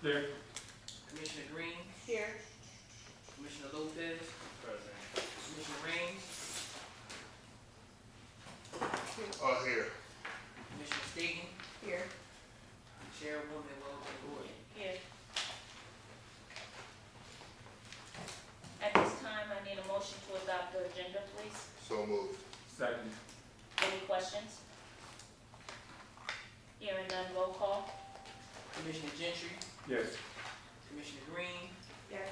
Here. Commissioner Green, Here. Commissioner Lopez, Present. Commissioner Raines, Here. Commissioner Staten, Here. Chairwoman Weldon Gordon. Here. At this time, I need a motion to adopt the agenda, please. So moved. Second. Any questions? Hearing none, roll call. Commissioner Gentry, Yes. Commissioner Green, Yes.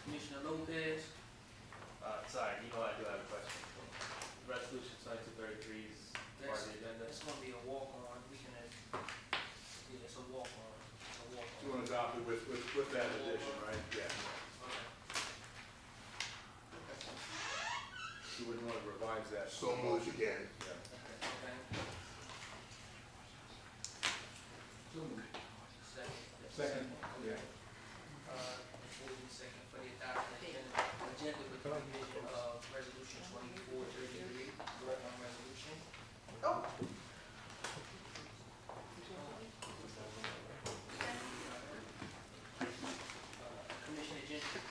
Commissioner Lopez, Sorry, I do have a question. Resolution 2233 is part of the agenda. it's gonna be a walk-on, we can, yeah, it's a walk-on, You want to adopt it with that addition, right? Yeah. Okay. You wouldn't want to revise that. So moved again. Yeah. Okay. Second. Yeah. Moving second for the adoption agenda with the revision of resolution 2433, walk-on resolution. Oh. Commissioner Gentry,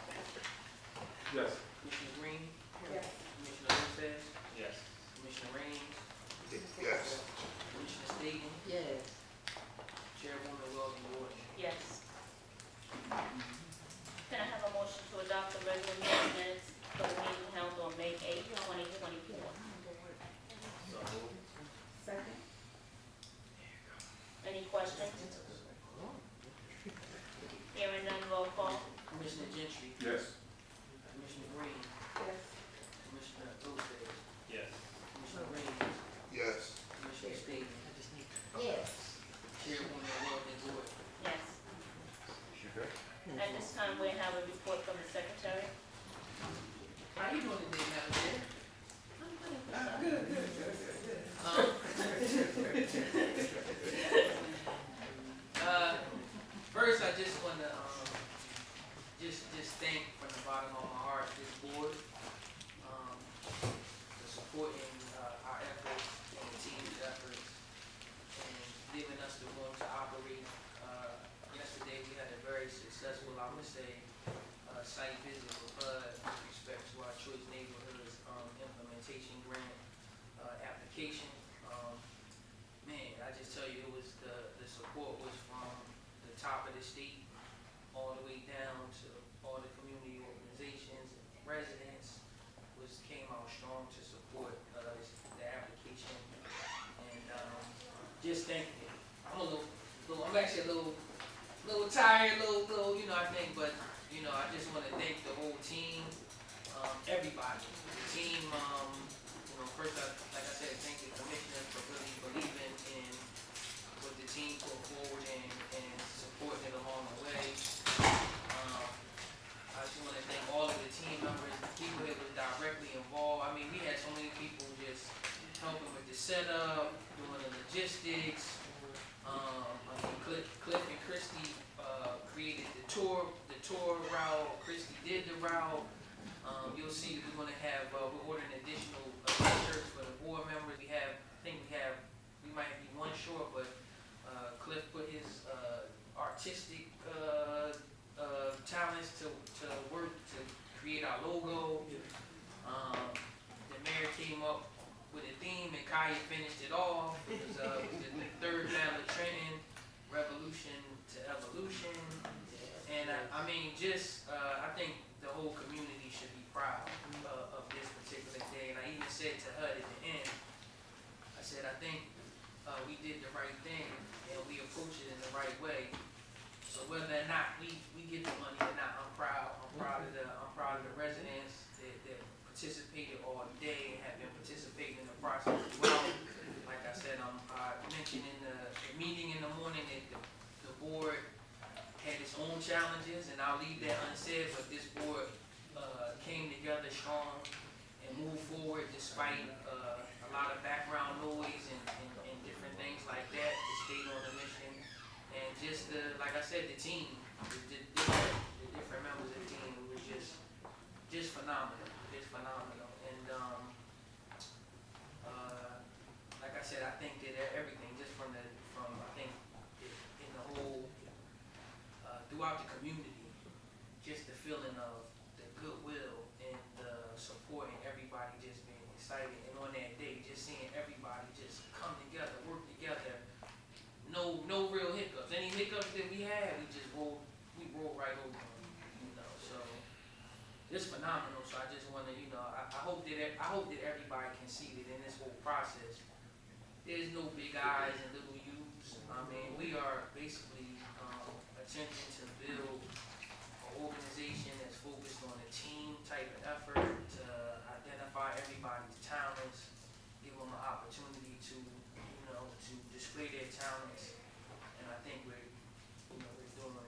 Yes. Commissioner Green, Yes. Commissioner Lopez, Yes. Commissioner Raines, Yes. Commissioner Staten, Yes. Chairwoman Weldon Gordon. Yes. Can I have a motion to adopt the regular meeting minutes for the meeting held on May 8, 2024? So moved. Second. Any questions? Hearing none, roll call. Commissioner Gentry, Yes. Commissioner Green, Yes. Commissioner Lopez, Yes. Commissioner Raines, Yes. Commissioner Staten, Yes. Chairwoman Weldon Gordon. Yes. At this time, we have a report from the secretary. How you doing today, Madam Chair? First, I just want to just thank from the bottom of my heart this board for supporting our efforts and the team's efforts and giving us the room to operate. Yesterday, we had a very successful, I would say, site visit with HUD with respect to our Choice Neighborhoods implementation grant application. Man, I just tell you, it was the support was from the top of the state all the way down to all the community organizations and residents came out strong to support the application. And just thank you. I'm actually a little tired, little, I think, but I just want to thank the whole team, everybody, the team. First, like I said, thank the commissioner for really believing in what the team put forward and supporting it along the way. I just want to thank all of the team members, the people that were directly involved. I mean, we had so many people just helping with the setup, doing the logistics. Cliff and Christy created the tour route. Christy did the route. You'll see we're going to have, we're ordering additional shirts for the board members. We might be one short, but Cliff put his artistic talents to work to create our logo. The mayor came up with a theme and Kaya finished it off. It was the third battle of Trenton, Revolution to Evolution. And I think the whole community should be proud of this particular day. And I even said to HUD at the end, I said, I think we did the right thing and we approached it in the right way. So whether or not we get the money or not, I'm proud. I'm proud of the residents that participated all day and have been participating in the process as well. Like I said, I mentioned in the meeting in the morning that the board had its own challenges, and I'll leave that unsaid, but this board came together strong and moved forward despite a lot of background noise and different things like that. It stayed on the mission, and just like I said, the team, the different members of the team was just phenomenal, and like I said, I think that everything just from I think in the whole throughout the community, just the feeling of the goodwill and the support and everybody just being excited. And on that day, just seeing everybody just come together, work together. No real hiccups. Any hiccups that we had, we rolled right over them, you know. So it's phenomenal. So I just want to, you know, I hope that everybody can see that in this whole process, there's no big eyes and little U's. I mean, we are basically attempting to build an organization that's focused on a team type of effort to identify everybody's talents, give them an opportunity to, you know, to display their talents. And I think we're doing a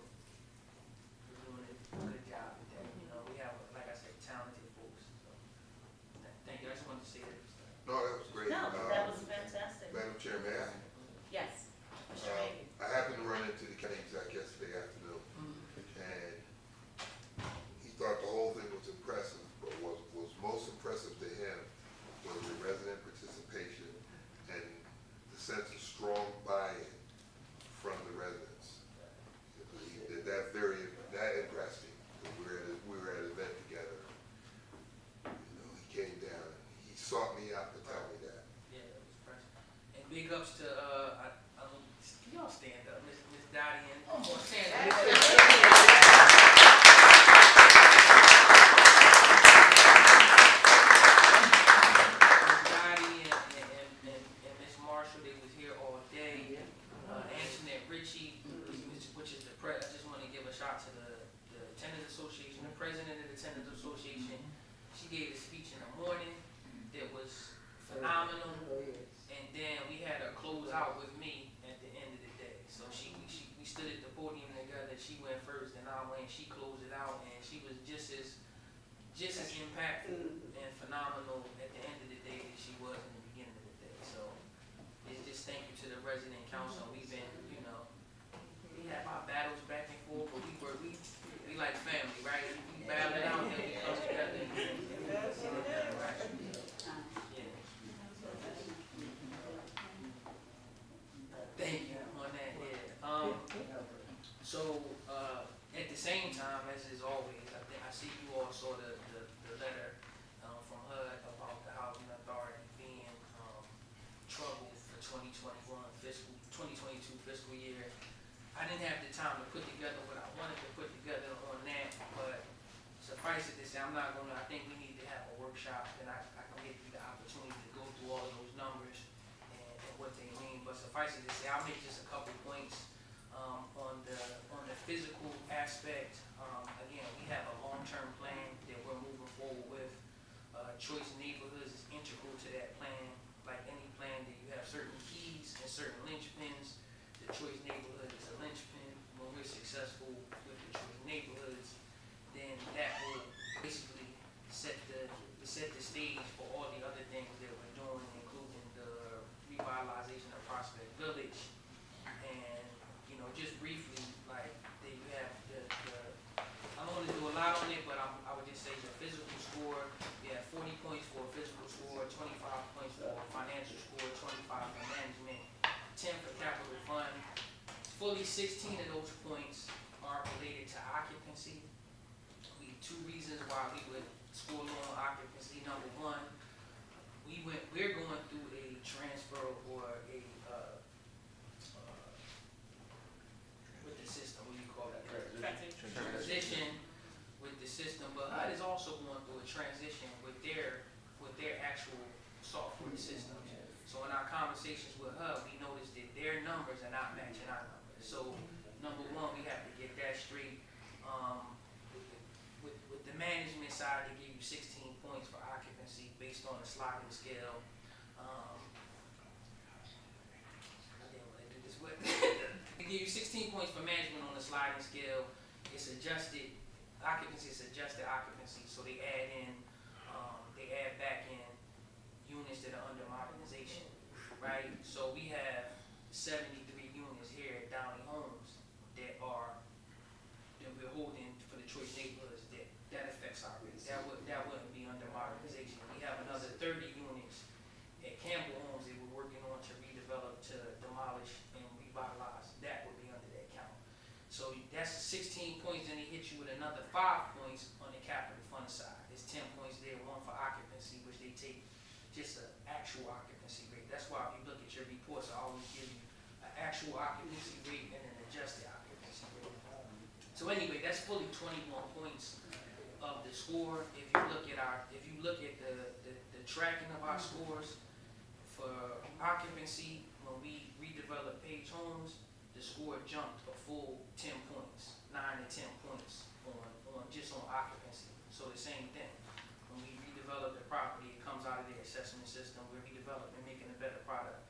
good job with that. You know, we have, like I said, talented folks. So, thank you. I just wanted to say that. No, that was great. No, that was fantastic. Madam Chair, may I? Yes, Mr. Ray. I happened to run into the county exec yesterday afternoon, and he thought the whole thing was impressive, but what was most impressive to him was the resident participation and the sense of strong buy-in from the residents. That impressed him. We were at an event together. You know, he came down and he sought me out to tell me that. Yeah, that was impressive. And big ups to can y'all stand up, Miss Dottie and stand and Miss Marshall, they was here all day. Antoinette Ritchie, which is the I just want to give a shout to the Tenants Association, the president of the Tenants Association. She gave a speech in the morning that was phenomenal, and then we had her close out with me at the end of the day. So we stood at the podium together. She went first, and I went. She closed it out, and she was just as impactful and phenomenal at the end of the day that she was in the beginning of the day. So it's just thank you to the resident council. We've been, you know, we have our battles back and forth, but we like family, right? We battle it out, and we come together. Right? Yeah. Thank you on that. Yeah. So at the same time, as is always, I see you all saw the letter from HUD about the housing authority being troubled for 2022 fiscal year. I didn't have the time to put together what I wanted to put together on that, but suffice it to say, I think we need to have a workshop, and I can give you the opportunity to go through all of those numbers and what they mean. But suffice it to say, I'll make just a couple points on the physical aspect. Again, we have a long-term plan that we're moving forward with. Choice neighborhoods is integral to that plan. Like any plan, that you have certain keys and certain linchpins. The choice neighborhood is a linchpin. When we're successful with the choice neighborhoods, then that will basically set the stage for all the other things that we're doing, including the revitalization of Prospect Village. And, you know, just briefly, like, that you have I don't want to do a lot on it, but I would just say the physical score, you have 40 points for a physical score, 25 points for a financial score, 25 for management, 10 for capital fund. Fully 16 of those points are related to occupancy. Two reasons why we would score low on occupancy. Number one, we're going through a transfer or a with the system. What do you call that? Transition with the system. But HUD is also going through a transition with their actual software systems. So in our conversations with HUD, we noticed that their numbers are not matching our numbers. So number one, we have to get that straight. With the management side, they give you 16 points for occupancy based on the sliding scale. I didn't want to do this, but they give you 16 points for management on the sliding scale. It's adjusted occupancy. It's adjusted occupancy. So they add back in units that are under modernization, right? So we have 73 units here at Downey Homes that we're holding for the choice neighborhoods that affects our rates. That wouldn't be under modernization. We have another 30 units at Campbell Homes that we're working on to redevelop, to demolish and revitalize. That would be under that count. So that's 16 points, then they hit you with another 5 points on the capital fund side. There's 10 points there, one for occupancy, which they take just an actual occupancy rate. That's why if you look at your reports, I always give you an actual occupancy rate and an adjusted occupancy rate. So anyway, that's fully 21 points of the score. If you look at the tracking of our scores for occupancy, when we redeveloped Page Homes, the score jumped a full 10 points, 9 to 10 points on just on occupancy. So the same thing. When we redevelop the property, it comes out of the assessment system. We're redeveloping, making a better product.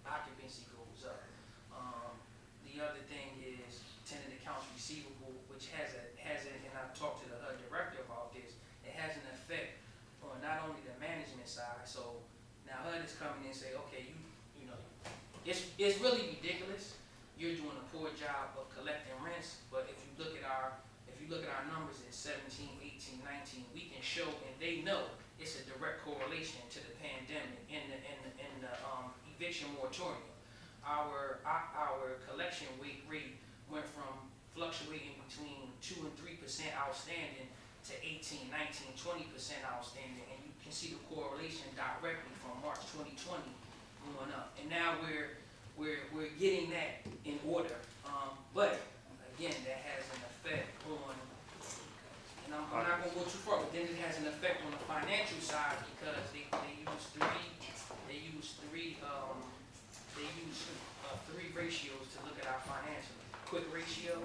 Occupancy goes up. The other thing is tenant accounts receivable, which has and I've talked to the HUD director about this. It has an effect on not only the management side. So now HUD is coming in and say, okay, you know, it's really ridiculous. You're doing a poor job of collecting rents, but if you look at our numbers in 17, 18, 19, we can show, and they know it's a direct correlation to the pandemic and the eviction moratorium. Our collection rate went from fluctuating between 2 and 3% outstanding to 18, 19, 20% outstanding, and you can see the correlation directly from March 2020 going up. And now we're getting that in order, but again, that has an effect on, and I'm not going to go too far, but then it has an effect on the financial side because they use three ratios to look at our financials: quick ratio,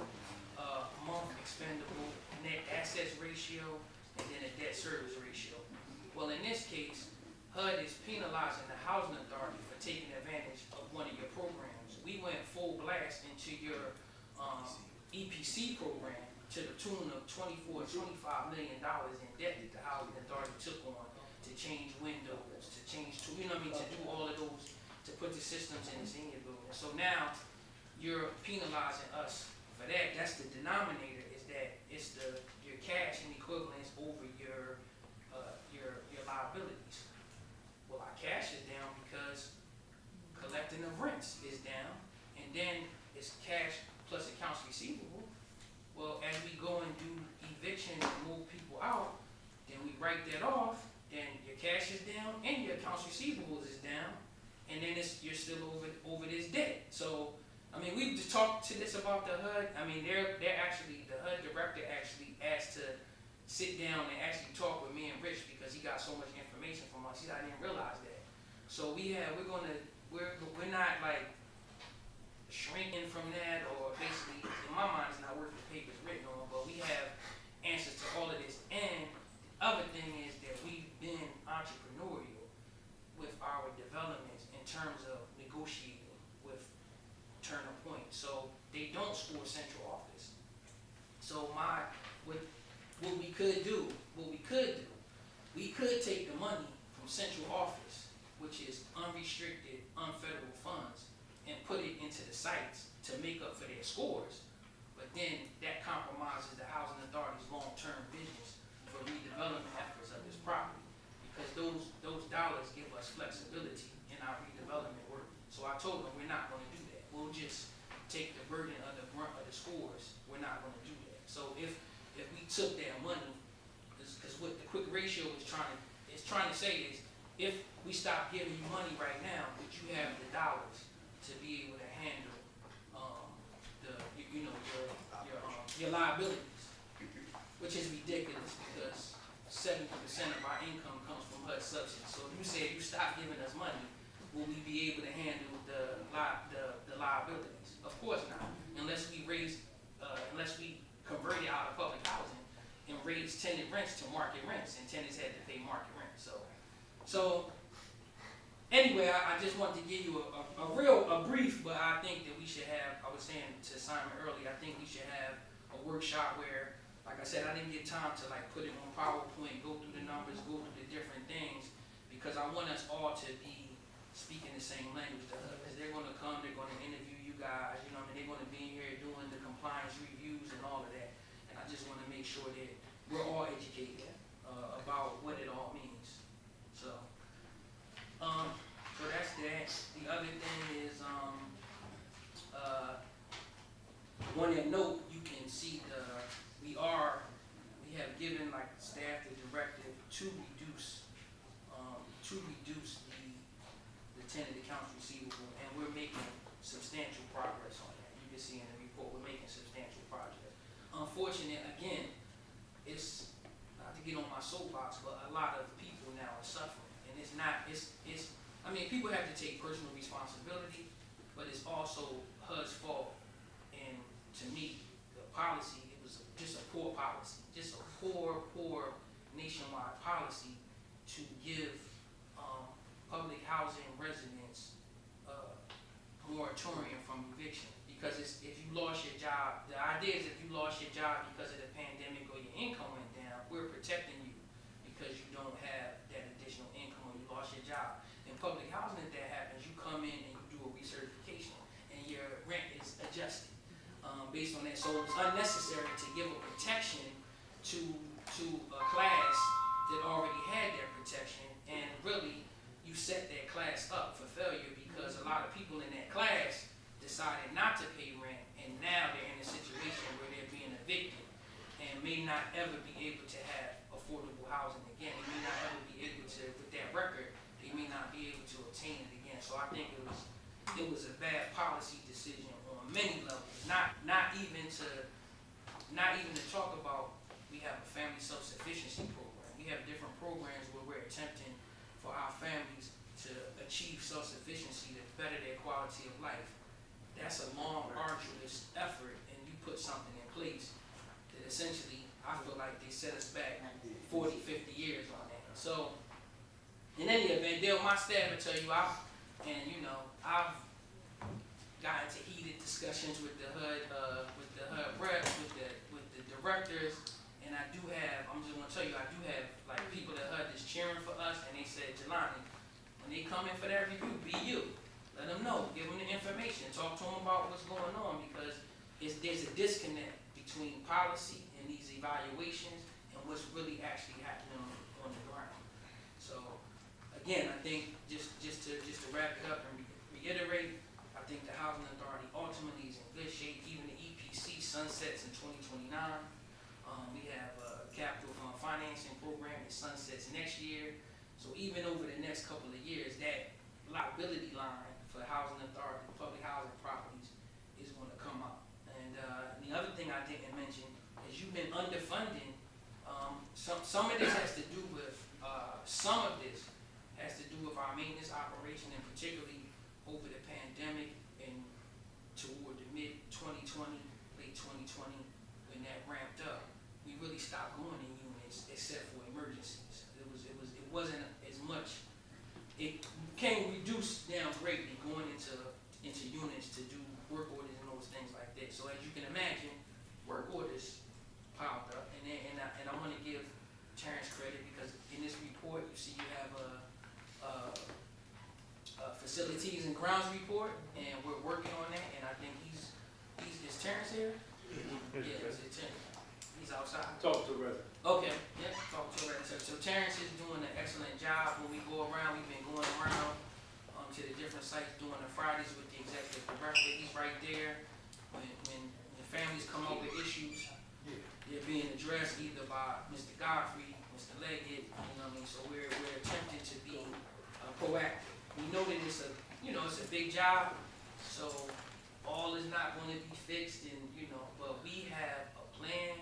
month expendable net assets ratio, and then a debt service ratio. Well, in this case, HUD is penalizing the housing authority for taking advantage of one of your programs. We went full blast into your EPC program to the tune of $24, $25 million in debt that the housing authority took on to change windows, to change, to do all of those, to put the systems in your building. So now you're penalizing us for that. That's the denominator, is that it's your cash and equivalents over your liabilities. Well, our cash is down because collecting of rents is down, and then it's cash plus accounts receivable. Well, as we go and do eviction and move people out, then we write that off, then your cash is down and your accounts receivables is down, and then you're still over this debt. So, I mean, we've just talked to this about the HUD. I mean, the HUD director actually asked to sit down and actually talk with me and Rich because he got so much information from us. He said, I didn't realize that. So we're not like shrinking from that, or basically, in my mind, it's not worth the paper it's written on, but we have answers to all of this. And the other thing is that we've been entrepreneurial with our developments in terms of negotiating with Turner Point. So they don't score central office. So what we could do, we could take the money from central office, which is unrestricted, unfederal funds, and put it into the sites to make up for their scores. But then that compromises the housing authority's long-term business for redevelopment efforts of this property, because those dollars give us flexibility in our redevelopment work. So I told them we're not going to do that. We'll just take the burden of the brunt of the scores. We're not going to do that. So if we took that money, because what the quick ratio is trying to say is, if we stop giving you money right now, but you have the dollars to be able to handle your liabilities, which is ridiculous because 70% of our income comes from HUD subsidies. So if you say you stop giving us money, will we be able to handle the liabilities? Of course not, unless we convert it out of public housing and raise tenant rents to market rents, and tenants had to pay market rent. So anyway, I just wanted to give you a brief, but I think that we should have, I was saying to Simon earlier, I think we should have a workshop where, like I said, I didn't get time to like put it on PowerPoint, go through the numbers, go through the different things, because I want us all to be speaking the same language, because they're going to come, they're going to interview you guys, they're going to be here doing the compliance reviews and all of that, and I just want to make sure that we're all educated about what it all means. So that's that. The other thing is, one note, you can see to reduce the tenant accounts receivable, and we're making substantial progress on that. You can see in the report, we're making substantial progress. Unfortunately, again, it's not to get on my soapbox, but a lot of people now are suffering, and it's not. I mean, people have to take personal responsibility, but it's also HUD's fault. And to me, the policy, it was just a poor policy, just a poor nationwide policy to give public housing residents moratorium from eviction. Because if you lost your job, the idea is if you lost your job because of the pandemic or your income went down, we're protecting you because you don't have that additional income or you lost your job. In public housing, if that happens, you come in and you do a recertification and your rent is adjusted based on that. So it was unnecessary to give a protection to a class that already had that protection, and really you set that class up for failure because a lot of people in that class decided not to pay rent, and now they're in a situation where they're being evicted and may not ever be able to have affordable housing again. They may not ever be able to, with that record, they may not be able to obtain it again. So I think it was a bad policy decision on many levels. Not even to talk about, we have a family self-sufficiency program. We have different programs where we're attempting for our families to achieve self-sufficiency to better their quality of life. That's a long, arduous effort, and you put something in place that essentially, I feel like they set us back 40, 50 years on that. So, in any event, Dale, my staff will tell you, I've got into heated discussions with the HUD reps, with the directors, and I do have, I'm just gonna tell you, I do have like people that HUD is cheering for us, and they said, Jelani, when they come in for that review, be you. Let them know, give them the information, talk to them about what's going on, because there's a disconnect between policy and these evaluations and what's really actually happening on the ground. So, again, I think just to wrap it up and reiterate, I think the Housing Authority ultimately is in good shape. Even the EPC sunsets in 2029. We have a capital fund financing program that sunsets next year. So even over the next couple of years, that liability line for Housing Authority, public housing properties, is going to come up. And the other thing I didn't mention is you've been underfunding. Some of this has to do with our maintenance operation, and particularly over the pandemic and toward the mid-2020, late 2020, when that ramped up, we really stopped going in units except for emergencies. It wasn't as much. It became reduced down greatly going into units to do work orders and those things like that. So as you can imagine, work orders piled up, and I want to give Terrence credit because in this report you see you have a facilities and grounds report, and we're working on that. And I think is Terrence here? Yeah, it's Terrence. He's outside. Talk to the resident. Okay, yeah, talk to her. So Terrence is doing an excellent job. When we go around, we've been going around to the different sites doing the Fridays with the executive director. He's right there. When the families come up with issues, they're being addressed either by Mr. Godfrey, Mr. Leggett, you know what I mean? So we're attempting to be proactive. We know that it's a big job, so all is not going to be fixed, and but we have a plan,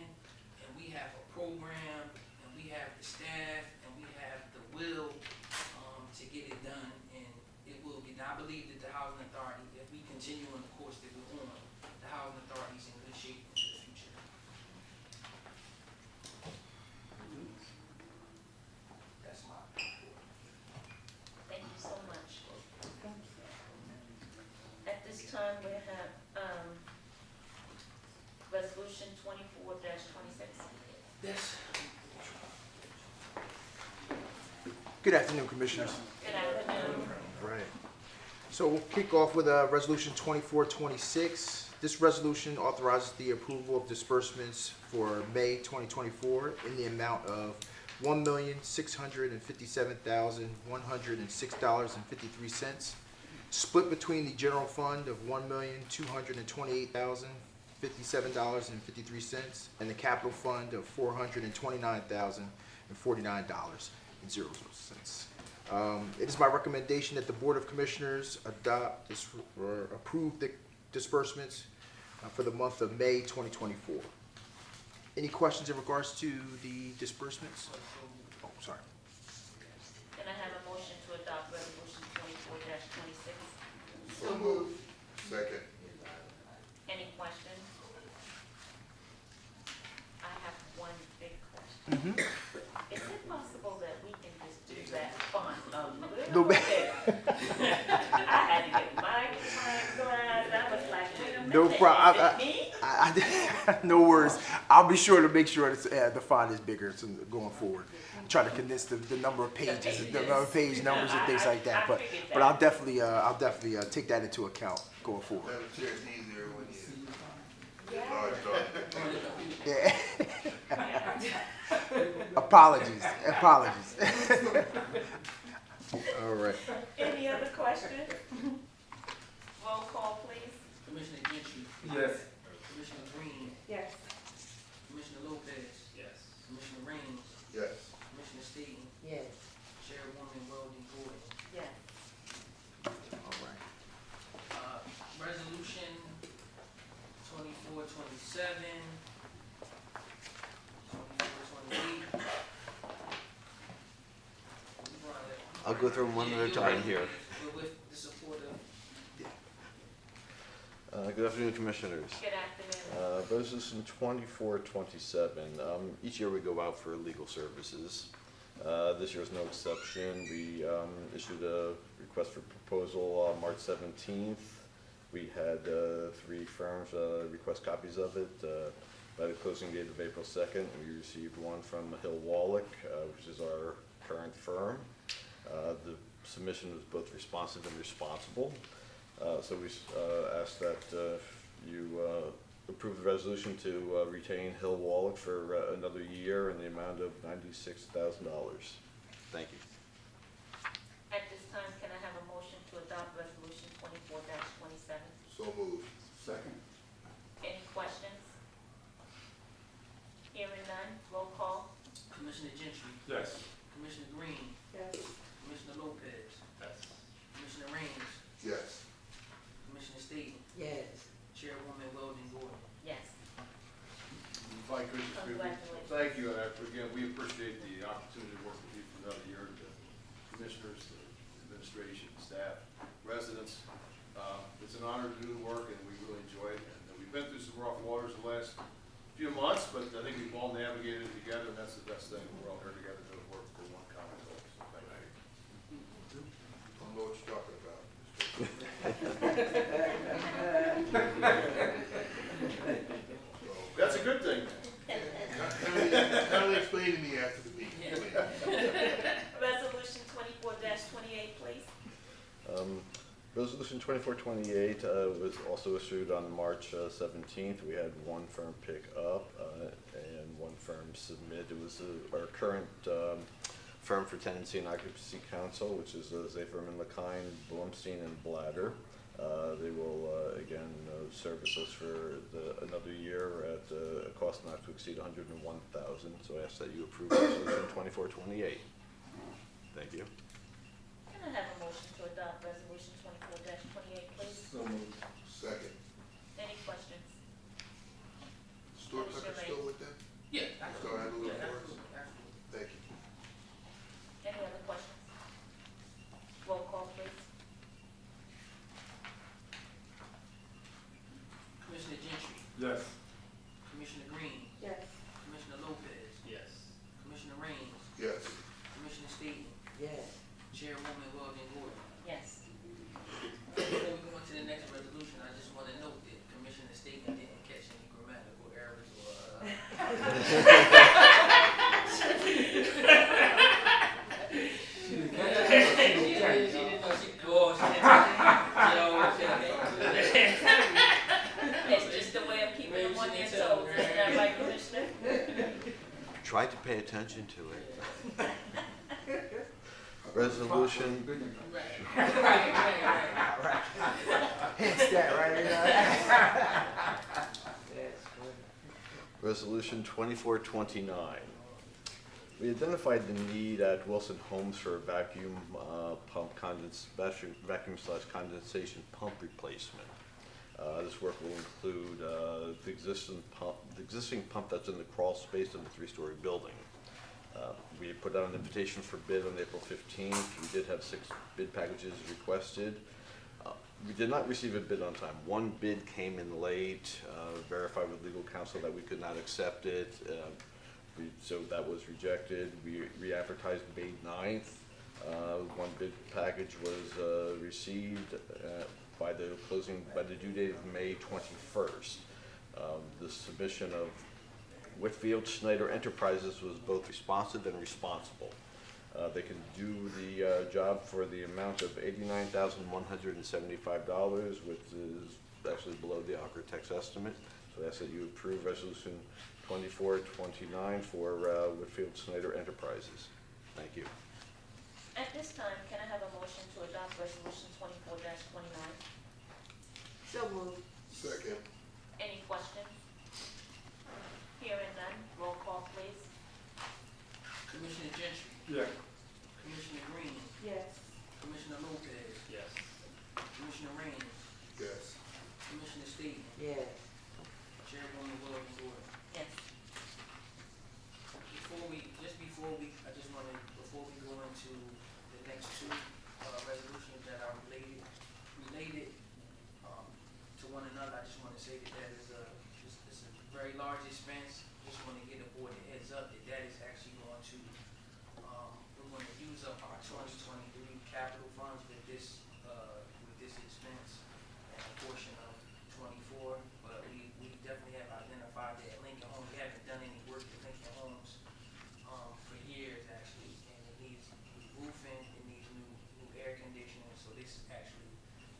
and we have a program, and we have the staff, and we have the will to get it done, and it will get done. I believe that the Housing Authority, if we continue on the course that we're on, the Housing Authority is in good shape into the future. That's my report. Thank you so much. At this time, we have, resolution 24-26. Yes. Good afternoon, Commissioners. Good afternoon. Right. So we'll kick off with Resolution 2426. This resolution authorizes the approval of disbursements for May 2024 in the amount of $1,657,106.53, split between the general fund of $1,228,057.53 and the capital fund of $429,057.53. It is my recommendation that the Board of Commissioners adopt this or approve the disbursements for the month of May 2024. Any questions in regards to the disbursements? Oh, sorry. Can I have a motion to adopt resolution 24-26? So moved. Second. Any questions? I have one big question. Is it possible that we can just do that font a little bit? I had to get my glass, I was like, wait a minute. No problem. Is it me? No worries. I'll be sure to make sure that the font is bigger going forward. Try to condense the number of pages, the number of page numbers and things like that. But I'll definitely take that into account going forward. Madam Chair, it's easier when you large Yeah. Apologies. All right. Any other questions? Roll call, please. Commissioner Gentry, Yes. Commissioner Green, Yes. Commissioner Lopez, Yes. Commissioner Raines, Yes. Commissioner Staley, Yes. Chairwoman Weldon Gordon. Yes. All right. Resolution 2427, 2428. I'll go through them one at a time here. With the support of. Good afternoon, Commissioners. Good afternoon. Resolution 2427. Each year we go out for legal services. This year is no exception. We issued a request for proposal on March 17th. We had 3 firms request copies of it. By the closing date of April 2nd, we received one from Hill Wallach, which is our current firm. The submission was both responsive and responsible. So we ask that you approve the resolution to retain Hill Wallach for another year in the amount of $96,000. Thank you. At this time, can I have a motion to adopt resolution 24-27? So moved. Second. Any questions? Hearing none, roll call. Commissioner Gentry, Yes. Commissioner Green, Yes. Commissioner Lopez, Yes. Commissioner Raines, Yes. Commissioner Staley, Yes. Chairwoman Weldon Gordon. Yes. If I could, just briefly- Congratulations. thank you, and again, we appreciate the opportunity to work with you for another year, the commissioners, the administration, staff, residents. It's an honor to do the work, and we really enjoy it, and we've been through some rough waters the last few months, but I think we've all navigated it together, and that's the best thing. We're all here together to work for one common goal, so thank you. I don't know what you're talking about. That's a good thing. Kindly explain to me after the meeting, please. Resolution 24-28, please. Resolution 2428 was also issued on March 17th. We had one firm pick up and one firm submit. It was our current firm for Tenancy and Occupancy Council, which is Zafirman, LeKine, Blumstein, and Blatter. They will again service us for another year at a cost not to exceed $101,000. So I ask that you approve Resolution 2428. Thank you. Can I have a motion to adopt resolution 24-28, please? So moved. Second. Any questions? Stuart Tucker still with them? Yeah. Still handling it for us? Absolutely. Thank you. Any other questions? Roll call, please. Commissioner Gentry, Yes. Commissioner Green, Yes. Commissioner Lopez, Yes. Commissioner Raines, Yes. Commissioner Staley, Yes. Chairwoman Weldon Gordon. Yes. Before we go on to the next resolution, I just want to note that Commissioner Staley didn't catch any grammatical errors or. She didn't know she could go. She always said that. It's just a way of keeping them on their toes, isn't that right, Commissioner? Try to pay attention to it. Resolution. Right. Hence that right there. Resolution 2429. We identified the need at Wilson Homes for a vacuum vacuum slash condensation pump replacement. This work will include the existing pump that's in the crawl space of the 3-story building. We put out an invitation for bid on April 15th. We did have 6 bid packages requested. We did not receive a bid on time. One bid came in late, verified with legal counsel that we could not accept it. So that was rejected. We re-advertised May 9th. One bid package was received by the due date of May 21st. The submission of Whitfield Schneider Enterprises was both responsive and responsible. They can do the job for the amount of $89,175, which is actually below the architect's estimate. So I ask that you approve resolution 2429 for Whitfield Schneider Enterprises. Thank you. At this time, can I have a motion to adopt resolution 24-29? So moved. Second. Any questions? Hearing none, roll call please. Commissioner Gentry, Yeah. Commissioner Green, Yes. Commissioner Lopez, Yes. Commissioner Raines, Yes. Commissioner State, Yes. Chairwoman Williams Gordon. Yes. Before we go into the next 2 resolutions that are related to one another, I just want to say that it's a very large expense. Just want to get the board a heads up that is actually going to, we're going to use up our 2023 capital funds with this expense and a portion of 24, but we definitely have identified that Lincoln Homes, we haven't done any work at Lincoln Homes for years actually, and it needs roofing, it needs new air conditioning, so this actually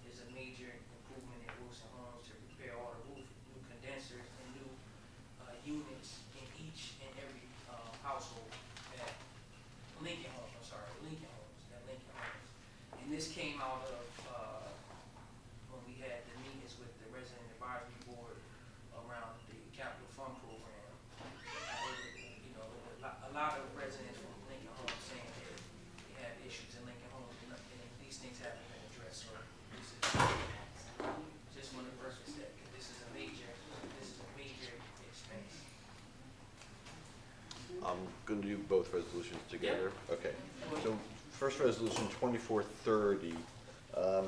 is a major improvement in Wilson Homes to repair all the roof, new condensers, and new units in each and every household at Lincoln Homes, Lincoln Homes. And this came out of when we had the meetings with the resident advisory board around the capital fund program. A lot of residents from Lincoln Homes saying that they have issues in Lincoln Homes and these things haven't been addressed. So this is just one of the first steps. This is a major expense. I'm going to do both resolutions together. Okay. So first resolution 2430. Let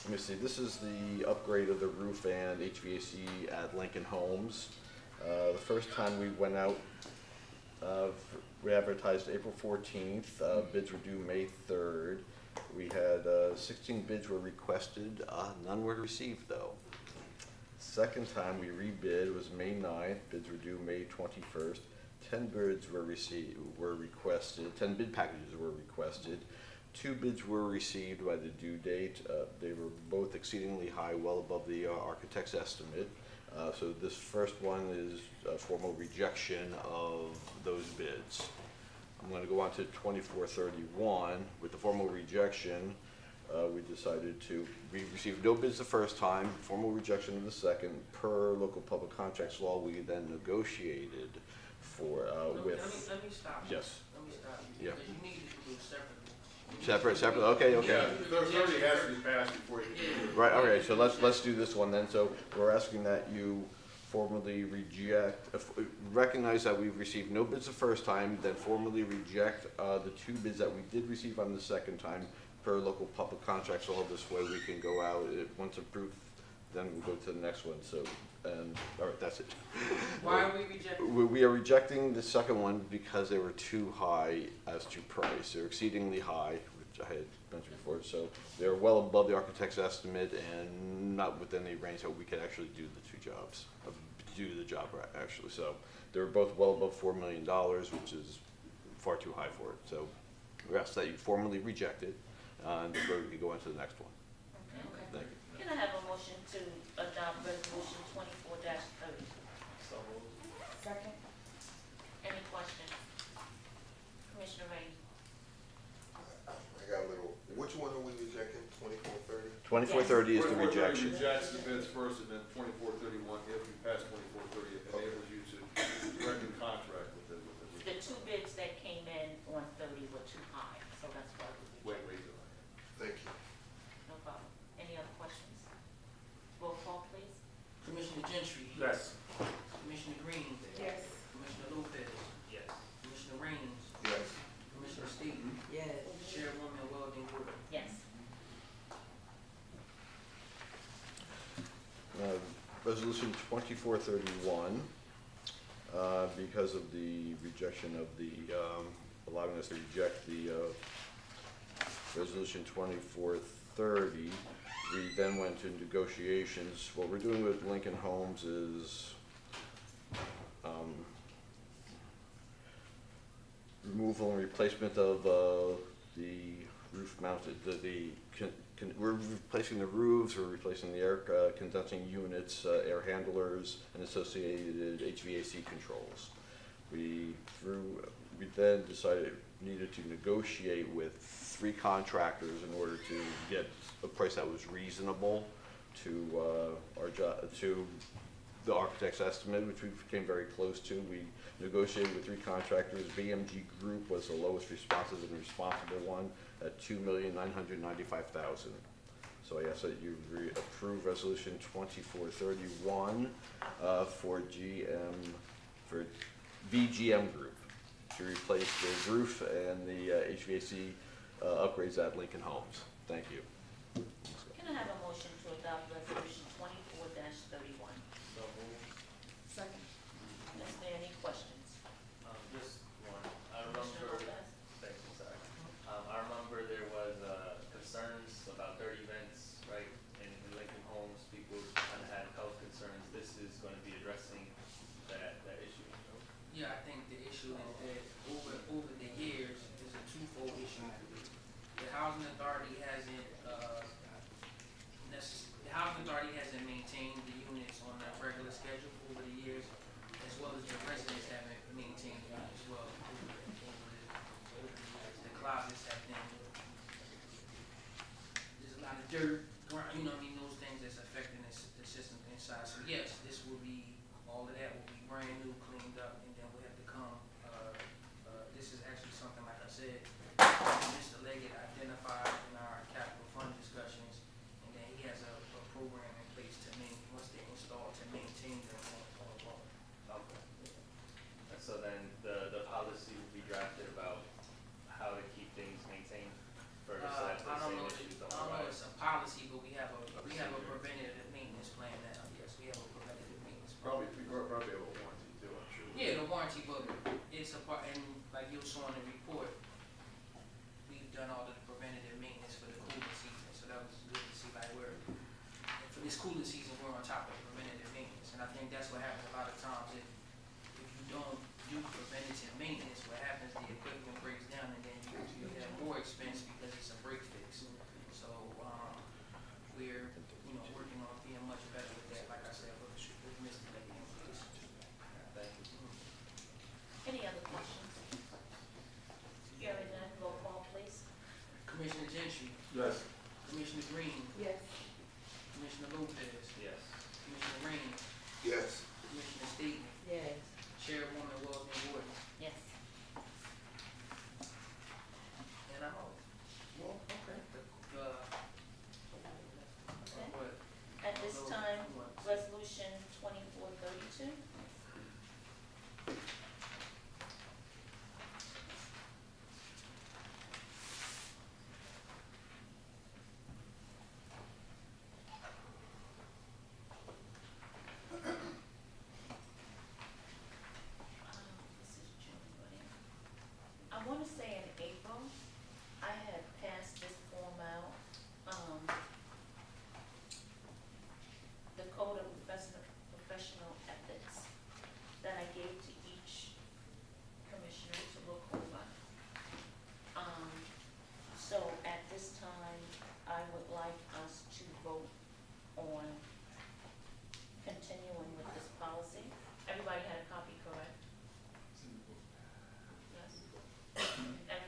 me see. This is the upgrade of the roof and HVAC at Lincoln Homes. The first time we went out, we advertised April 14th. Bids were due May 3rd. We had 16 bids were requested. None were received though. Second time we rebid was May 9th. Bids were due May 21st. 10 bids were requested. 10 bid packages were requested. 2 bids were received by the due date. They were both exceedingly high, well above the architect's estimate. So this first one is a formal rejection of those bids. I'm going to go on to 2431. With the formal rejection, we received no bids the first time, formal rejection of the second. Per local public contracts law, we then negotiated for, Let me stop. Yes. Let me stop you. Yeah. Because you need to do separately. Separate, okay. Yeah, 30 has to be passed before you can do it. Right, okay, so let's do this one then. So we're asking that you formally recognize that we've received no bids the first time, then formally reject the 2 bids that we did receive on the second time per local public contracts law. This way we can go out, once approved, then we'll go to the next one. So, all right, that's it. Why are we rejecting? We are rejecting the second one because they were too high as to price. They're exceedingly high, which I had mentioned before. So they're well above the architect's estimate and not within the range that we could actually do the 2 jobs, do the job actually. So they're both well above $4 million, which is far too high for it. So we ask that you formally reject it, and before we can go on to the next one. Okay. Thank you. Can I have a motion to adopt resolution 24-30? So moved. Second. Any questions? Commissioner Raines? I got a little, which one are we rejecting, 2430? 2430 is the 2430 rejection. rejects the bids first, and then 2431, if you pass 2430, it enables you to direct the contract with The 2 bids that came in Resolution 2431, because of the rejection of the, allowing us to reject the Resolution 2430, we then went to negotiations. What we're doing with Lincoln Homes is removal and replacement of the roof mounted, we're replacing the roofs, we're replacing the air condensing units, air handlers, and associated HVAC controls. We then decided needed to negotiate with 3 contractors in order to get a price that was reasonable to to the architect's estimate, which we came very close to. We negotiated with 3 contractors. BMG Group was the lowest responsive and responsible one at $2,995,000. So I ask that you approve Resolution 2431 for VGM Group to replace the roof and the HVAC upgrades at Lincoln Homes. Thank you. Can I have a motion to adopt resolution 24-31? So moved. Second. Is there any questions? Just one. I Commissioner remember, Lopez? thank you, sorry. I remember there was concerns about dirty vents, right? In Lincoln Homes, people kind of had health concerns. This is going to be addressing that issue. Yeah, I think the issue is that over the years, is a twofold issue. The housing authority hasn't, maintained the units on a regular schedule over the years, as well as the residents haven't maintained it as well over the years. The closets have been, there's a lot of dirt, you know what I mean, those things that's affecting the system inside. So yes, this will be, all of that will be brand new, cleaned up, and then we have to come, this is actually something, like I said, Mr. Leggett identified in our capital fund discussions, and then he has a program in place to once they're installed, to maintain them on. Okay. And so then the policy will be drafted about how to keep things maintained for so that the I don't same know, issues don't I don't know, arise. it's a policy, but we have a preventative maintenance plan now, yes, we have a preventative maintenance plan. Probably have a warranty too, I'm sure. Yeah, the warranty, but it's a part, and like you saw in the report, we've done all the preventative maintenance for the cooling season, so that was good to see, like, for this cooling season, we're on top of preventative maintenance, and I think that's what happens a lot of times, if you don't do preventative maintenance, what happens, the equipment breaks down, and then you have more expense because it's a break fix. So, we're, working on being much better with that, like I said, with Mr. Leggett in place. Thank you. Any other questions? Hearing none, roll call, please. Commissioner Gentry, Yes. Commissioner Green, Yes. Commissioner Lopez, Yes. Commissioner Raines, Yes. Commissioner Staton, Yes. Chairwoman Weldon Ward, Yes. and I'm out. Well, okay. What? At this time, resolution 2432. This is June, right? I want to say in April, I had passed this form out. The code of professional ethics that I gave to each commissioner to look over. So at this time, I would like us to vote on continuing with this policy. Everybody had a copy, correct? Yes. And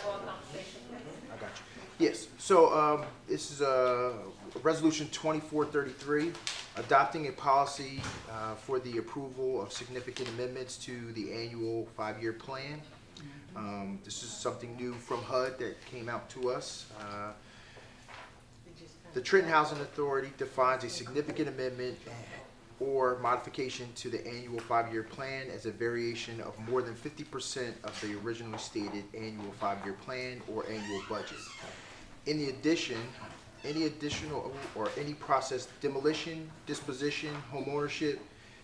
sidebar conversation, please? I got you. Yes, so this is Resolution 2433, adopting a policy for the approval of significant amendments to the annual 5-year plan. This is something new from HUD that came out to us. The Trenton Housing Authority defines a significant amendment or modification to the annual 5-year plan as a variation of more than 50% of the originally stated annual 5-year plan or annual budget. In addition, any additional or any process demolition, disposition, homeownership,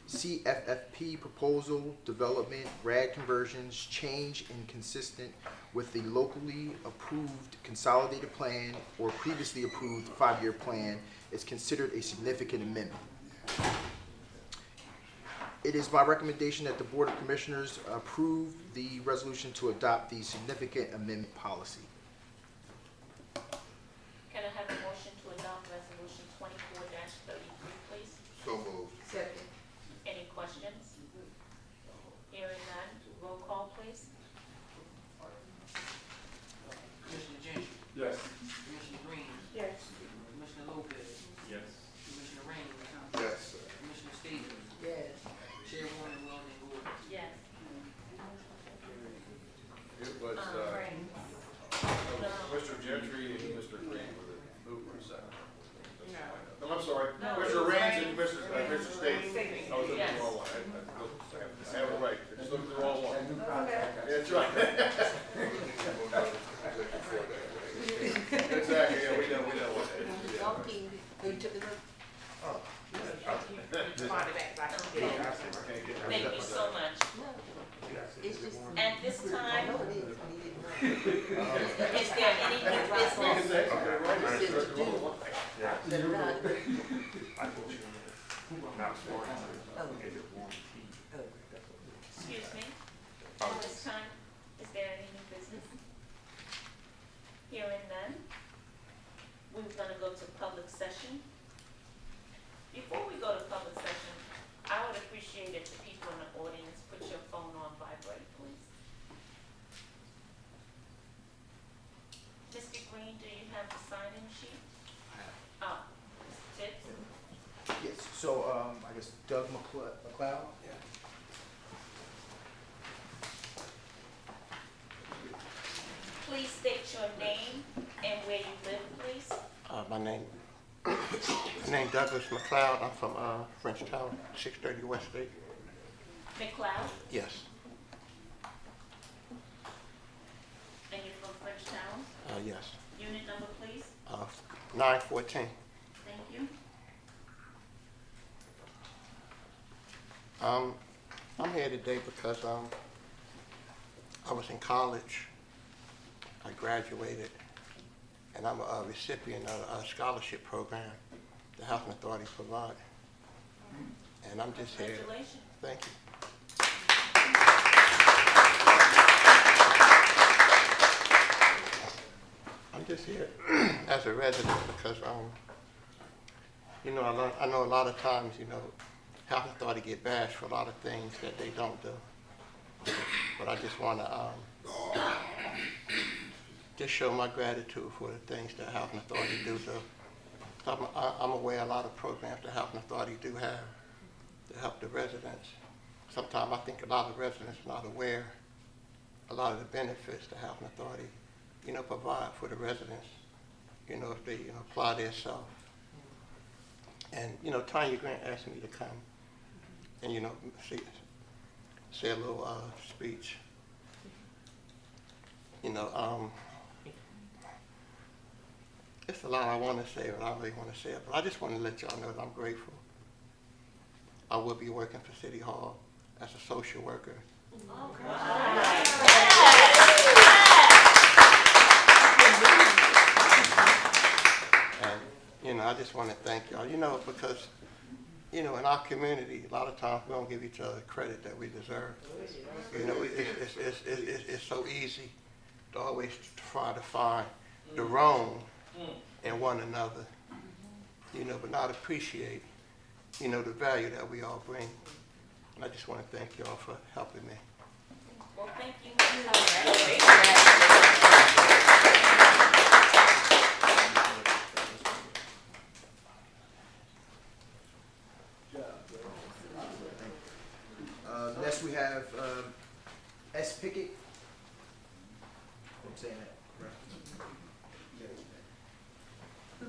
CFFP proposal, development, RAD conversions, change inconsistent with the locally approved consolidated plan or previously approved 5-year plan is considered a significant amendment. It is my recommendation that the Board of Commissioners approve the resolution to adopt the significant amendment policy. Can I have a motion to adopt resolution 24-33, please? So moved. Second. Any questions? Hearing none, roll call, please. Commissioner Gentry, Yes. Commissioner Green, Yes. Commissioner Lopez, Yes. Commissioner Raines, Yes, sir. Commissioner Stevens, Yes. Chairwoman Weldon Gordon. Yes. It was, Raines. Mr. Gentry and Mr. Green were the movers. No. I'm sorry, No, Commissioner it was Raines and Raines. Commissioner States. States. I was looking at Yes. the wrong one. I have it right, I just looked at the wrong one. Okay. That's right. Exactly, yeah, we know what that is. Yeah. Okay. Who took it up? Thank you so much. It's just. At this I time, know it is. We didn't know. is there any new business? It says to do. That are not. Oh. Excuse me. At this time, is there any new business? Hearing none, we're gonna go to public session. Before we go to public session, I would appreciate if the people in the audience put your phone on vibrate, please. Mr. Green, do you have the sign-in sheet? Oh, Mr. Tips? Yes, so I guess Doug McLeod? Please state your name and where you live, please. My name Douglas McLeod. I'm from Frenchtown, 630 West State. McLeod, Yes. and you're from Frenchtown. Yes. Unit number, please. 914. Thank you. I'm here today because I was in college. I graduated, and I'm a recipient of a scholarship program the Housing Authority provided. And I'm just here. Congratulations. Thank you. I'm just here as a resident because, you know, I know a lot of times, you know, Housing Authority get bashed for a lot of things that they don't do. But I just want to just show my gratitude for the things that Housing Authority do. I'm aware of a lot of programs that Housing Authority do have to help the residents. Sometimes I think a lot of residents are not aware a lot of the benefits the Housing Authority, you know, provide for the residents, you know, if they, you know, apply themselves. And, you know, Tanya Grant asked me to come and, you know, say a little speech. You know, it's a lot I want to say, but I don't really want to say it. But I just want to let y'all know that I'm grateful. I will be working for City Hall as a social worker. And, you know, I just want to thank y'all, you know, because, you know, in our community, a lot of times we don't give each other credit that we deserve. You know, it's so easy to always try to find the wrong in one another, you know, but not appreciate, you know, the value that we all bring. And I just want to thank y'all for helping me. Well, thank you.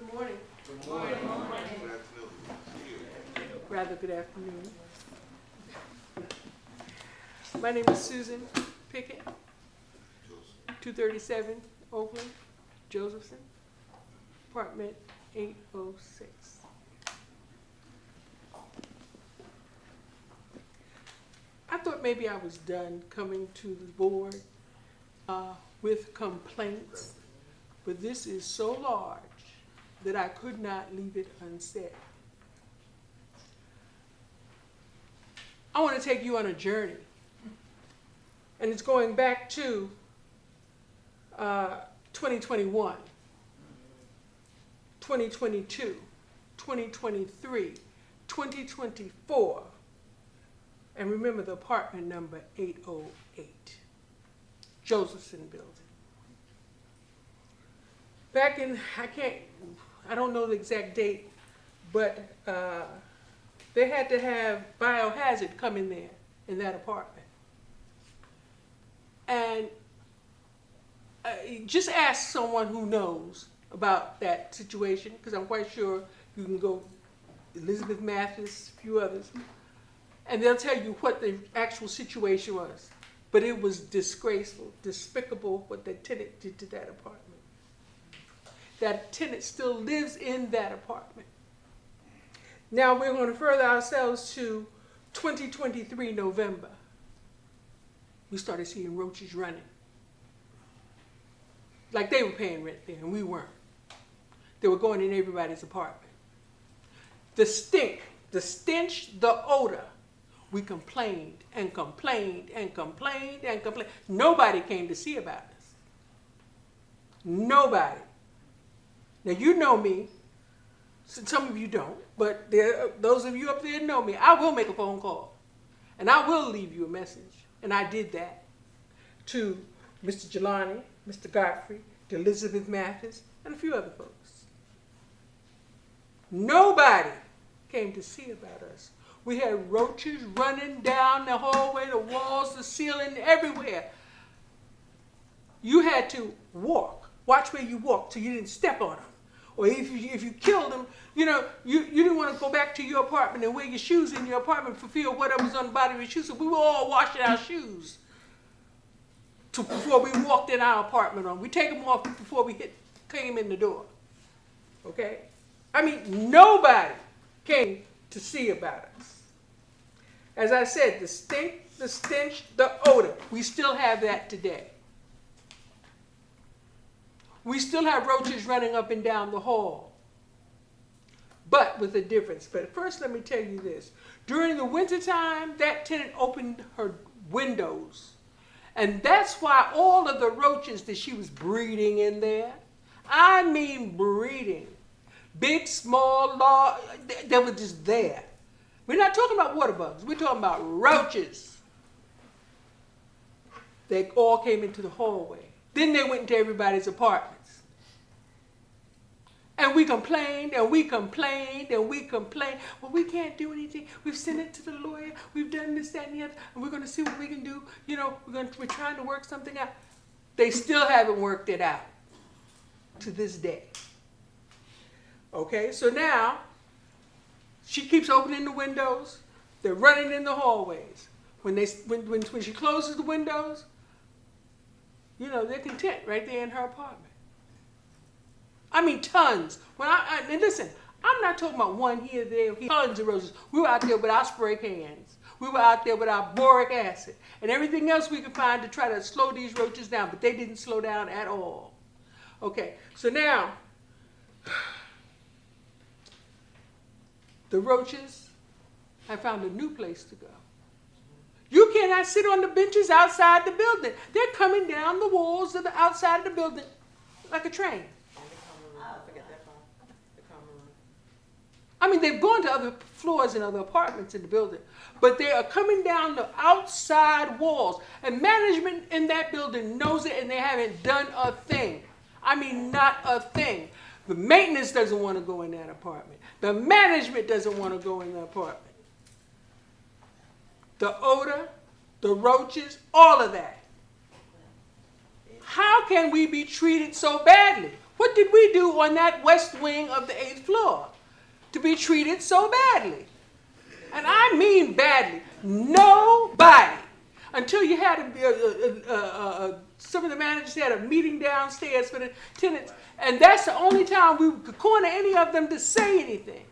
Good morning. Good afternoon. Rather, good afternoon. My name is Susan Pickett, 237 Oakland, Josephson, apartment 806. I thought maybe I was done coming to the board with complaints, but this is so large that I could not leave it unsaid. I want to take you on a journey, and it's going back to 2021, 2022, 2023, 2024, and remember the apartment number 808, Josephson Building. Back in, I don't know the exact date, but they had to have biohazard come in there, in that apartment. And just ask someone who knows about that situation, because I'm quite sure you can go Elizabeth Mathis, a few others, and they'll tell you what the actual situation was. But it was disgraceful, despicable what the tenant did to that apartment. That tenant still lives in that apartment. Now we're going to further ourselves to 2023 November. We started seeing roaches running. Like they were paying rent there and we weren't. They were going in everybody's apartment. The stink, the stench, the odor. We complained and complained and complained and complained. Nobody came to see about us. Nobody. Now you know me. Some of you don't, but those of you up there know me. I will make a phone call, and I will leave you a message. And I did that to Mr. Jelani, Mr. Godfrey, to Elizabeth Mathis, and a few other folks. Nobody came to see about us. We had roaches running down the hallway, the walls, the ceiling, everywhere. You had to walk. Watch where you walk so you didn't step on them. Or if you killed them, you didn't want to go back to your apartment and wear your shoes in your apartment for fear of whatever was on the bottom of your shoes. So we were all washing our shoes before we walked in our apartment on. We take them off before we came in the door. Okay? I mean, nobody came to see about us. As I said, the stink, the stench, the odor, we still have that today. We still have roaches running up and down the hall, but with a difference. But first, let me tell you this. During the wintertime, that tenant opened her windows, and that's why all of the roaches that she was breeding in there, I mean breeding, big, small, large, they were just there. We're not talking about water bugs. We're talking about roaches. They all came into the hallway. Then they went into everybody's apartments. And we complained, and we complained, and we complained. Well, we can't do anything. We've sent it to the lawyer. We've done this, that, and the other. And we're going to see what we can do. We're trying to work something out. They still haven't worked it out to this day. Okay, so now she keeps opening the windows. They're running in the hallways. When she closes the windows, they're content right there in her apartment. I mean, tons. And listen, I'm not talking about one here, there, tons of roaches. We were out there with our spray cans. We were out there with our boric acid and everything else we could find to try to slow these roaches down, but they didn't slow down at all. Okay, so now, the roaches have found a new place to go. You cannot sit on the benches outside the building. They're coming down the walls of the outside of the building like a train. I mean, they've gone to other floors and other apartments in the building, but they are coming down the outside walls. And management in that building knows it, and they haven't done a thing. I mean, not a thing. The maintenance doesn't want to go in that apartment. The management doesn't want to go in the apartment. The odor, the roaches, all of that. How can we be treated so badly? What did we do on that west wing of the 8th floor to be treated so badly? And I mean badly. Nobody. Until you had some of the managers had a meeting downstairs for the tenants, and that's the only time we could corner any of them to say anything.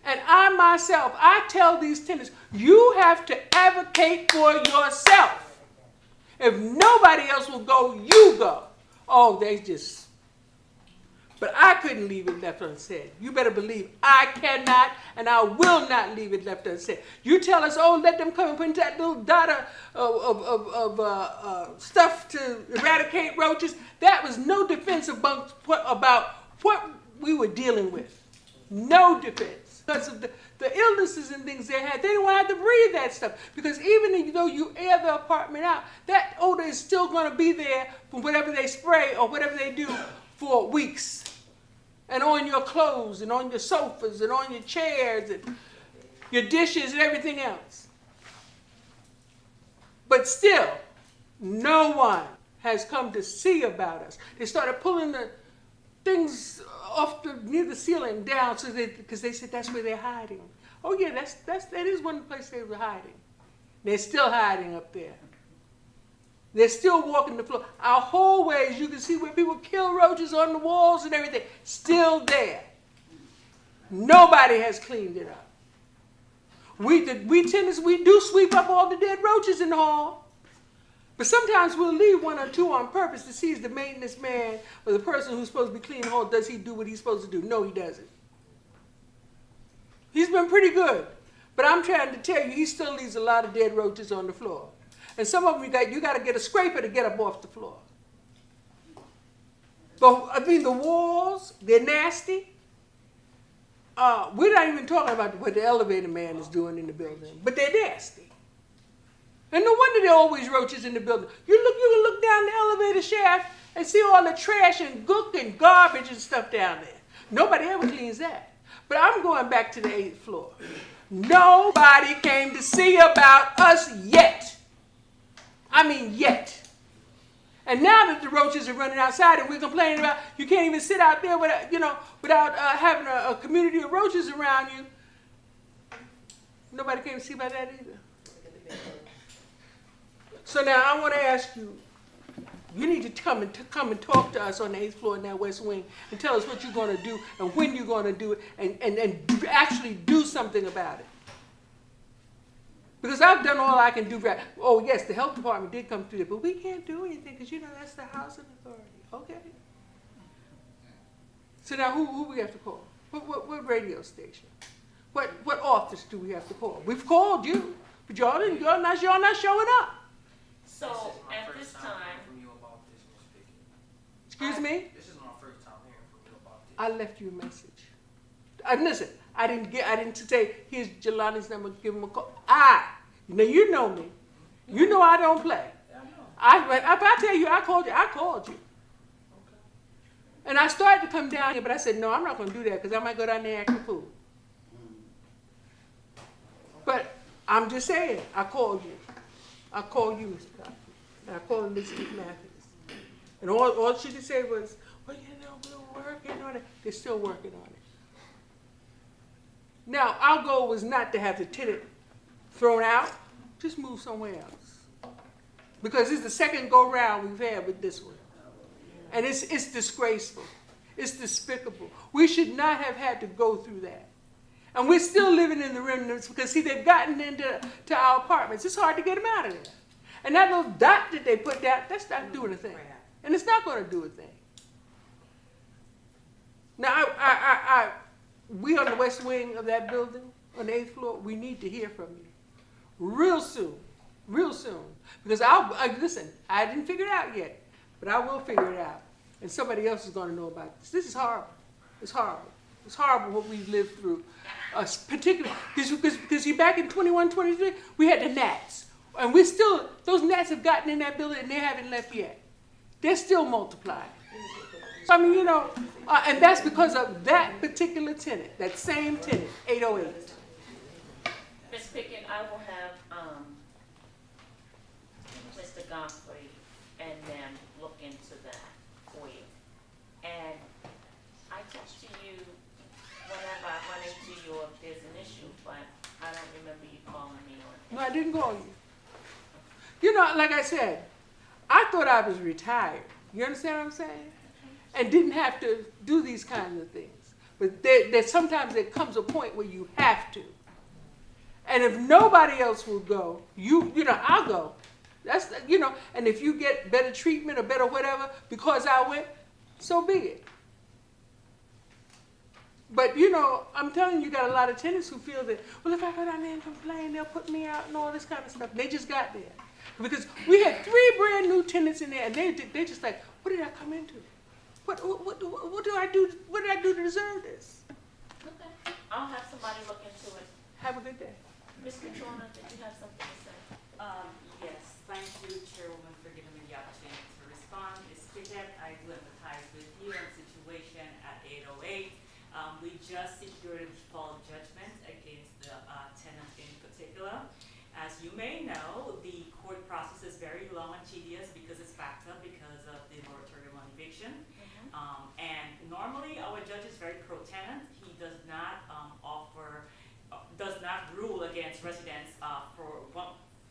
And I myself, I tell these tenants, you have to advocate for yourself. If nobody else will go, you go. Oh, they just... But I couldn't leave it left unsaid. You better believe I cannot and I will not leave it left unsaid. You tell us, oh, let them come and put that little dot of stuff to eradicate roaches. That was no defense about what we were dealing with. No defense. Because of the illnesses and things they had, they didn't want to have to breathe that stuff. Because even though you air the apartment out, that odor is still going to be there from whatever they spray or whatever they do for weeks. And on your clothes and on your sofas and on your chairs and your dishes and everything else. But still, no one has come to see about us. They started pulling the things off near the ceiling down because they said that's where they're hiding. Oh yeah, that is one place they were hiding. They're still hiding up there. They're still walking the floor. Our hallways, you can see where people kill roaches on the walls and everything, still there. Nobody has cleaned it up. We tenants, we do sweep up all the dead roaches in the hall. But sometimes we'll leave one or two on purpose to see if the maintenance man or the person who's supposed to be cleaning the hall, does he do what he's supposed to do? No, he doesn't. He's been pretty good. But I'm trying to tell you, he still leaves a lot of dead roaches on the floor. And some of them, you got to get a scraper to get up off the floor. But, I mean, the walls, they're nasty. We're not even talking about what the elevator man is doing in the building, but they're nasty. And no wonder there are always roaches in the building. You can look down the elevator shaft and see all the trash and gook and garbage and stuff down there. Nobody ever cleans that. But I'm going back to the 8th floor. Nobody came to see about us yet. I mean, yet. And now that the roaches are running outside and we're complaining about you can't even sit out there without having a community of roaches around you, nobody came to see about that either. So now I want to ask you, you need to come and talk to us on the 8th floor in that west wing and tell us what you're going to do and when you're going to do it and actually do something about it. Because I've done all I can do. Oh, yes, the health department did come through there, but we can't do anything because, that's the housing authority. Okay. So now who we have to call? What radio station? What office do we have to call? We've called you, but y'all not showing up. So at this time, Excuse me? This is my first time hearing from you about this. I left you a message. Listen, I didn't say, here's Jelani's number, give him a call. Now you know me. You know I don't play. If I tell you I called you. And I started to come down here, but I said, no, I'm not going to do that because I might go down there and act a fool. But I'm just saying, I called you. I called you, Mr. Coffey. And I called Elizabeth Matthews. And all she could say was, well, we're working on it. They're still working on it. Now, our goal was not to have the tenant thrown out. Just move somewhere else. Because it's the second go-round we've had with this one. And it's disgraceful. It's despicable. We should not have had to go through that. And we're still living in the remnants because, see, they've gotten into our apartments. It's hard to get them out of there. And that little dot that they put down, that's not doing a thing. And it's not going to do a thing. Now, we on the west wing of that building, on the 8th floor, we need to hear from you. Real soon. Because listen, I didn't figure it out yet, but I will figure it out. And somebody else is going to know about this. This is horrible. It's horrible. It's horrible what we've lived through. Particularly, because back in 21, 23, we had the gnats. And those gnats have gotten in that building and they haven't left yet. They're still multiplying. So, I mean, and that's because of that particular tenant, that same tenant, 808. Ms. Pickett, I will have Mr. Godfrey and them look into that. didn't call you. You know, like I said, I thought I was retired. You understand what I'm saying? And didn't have to do these kinds of things. But sometimes there comes a point where you have to. And if nobody else will go, you know, I'll go. That's, you know, and if you get better treatment or better whatever because I went, so be it. But, you know, I'm telling you, got a lot of tenants who feel that, well, if I go down there and complain, they'll put me out and all this kind of stuff. They just got there. Because we had 3 brand new tenants in there, and they just like, what did I come into? What do I do? What did I do to deserve this? Okay, I'll have somebody look into it. Have a good day. Ms. Katrina, did you have something to say? Yes, thank you, Chairwoman, for giving me the opportunity to respond. Ms. Kidett, I do empathize with you on the situation at 808. We just secured a default judgment against the tenant in particular. As you may know, the court process is very long and tedious because it's backed up because of the moratorium on eviction. And normally our judge is very pro-tenant. He does not does not rule against residents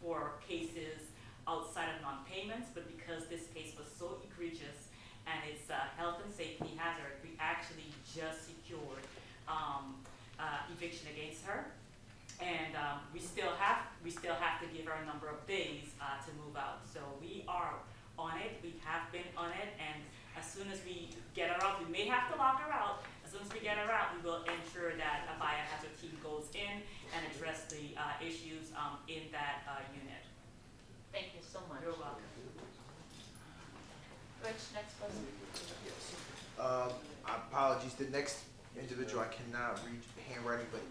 for cases outside of non-payments, but because this case was so egregious and it's a health and safety hazard, we actually just secured eviction against her. And we still have to give her a number of days to move out. So we are on it. We have been on it, and as soon as we get her out, we may have to lock her out. As soon as we get her out, we will ensure that a biohazard team goes in and address the issues in that unit. Thank you so much. You're welcome. Rich, next person. Apologies, the next individual, I cannot read handwriting, but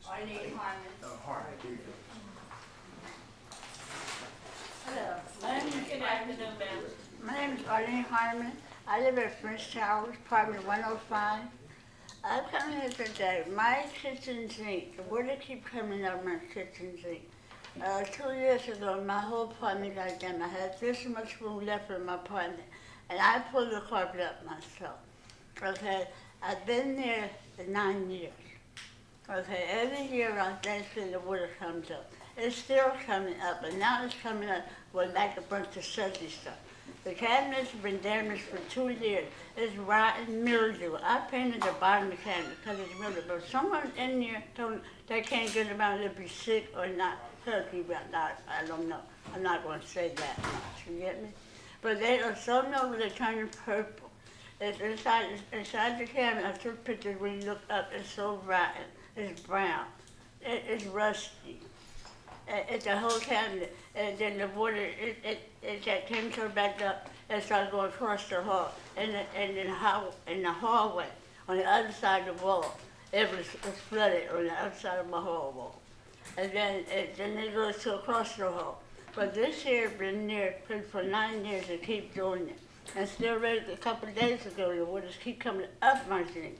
Arlene Harmon. Harmon, there you go. Hello. Good afternoon, ma'am. My name is Arlene Harmon. I live at French Towers, apartment 105. I come here today. My kitchen sink, the water keep coming out my kitchen sink. 2 years ago, my whole apartment got done. I had this much room left in my apartment, and I pulled the carpet up myself. Okay, I've been there for 9 years. Okay, every year around Thanksgiving the water comes up. It's still coming up, and now it's coming up with like a bunch of sudsy stuff. The cabinets have been damaged for 2 years. It's rotten mildew. I painted the bottom of the cabinet because it's mildew, but someone in there told me they can't get around to be sick or not healthy, but I don't know. I'm not going to say that much, you get me? But they are so mildew they're turning purple. It's inside the cabinet. I took pictures when you look up. It's so rotten. It's brown. It's rusty. It's a whole cabinet. And then the water, that chemical backed up and started going across the hall. And in the hallway, on the other side of the wall, it was flooded on the other side of my hall wall. And then it goes to across the hall. But this here has been there for 9 years and keep doing it. And still ready, a couple of days ago, the waters keep coming up my sink.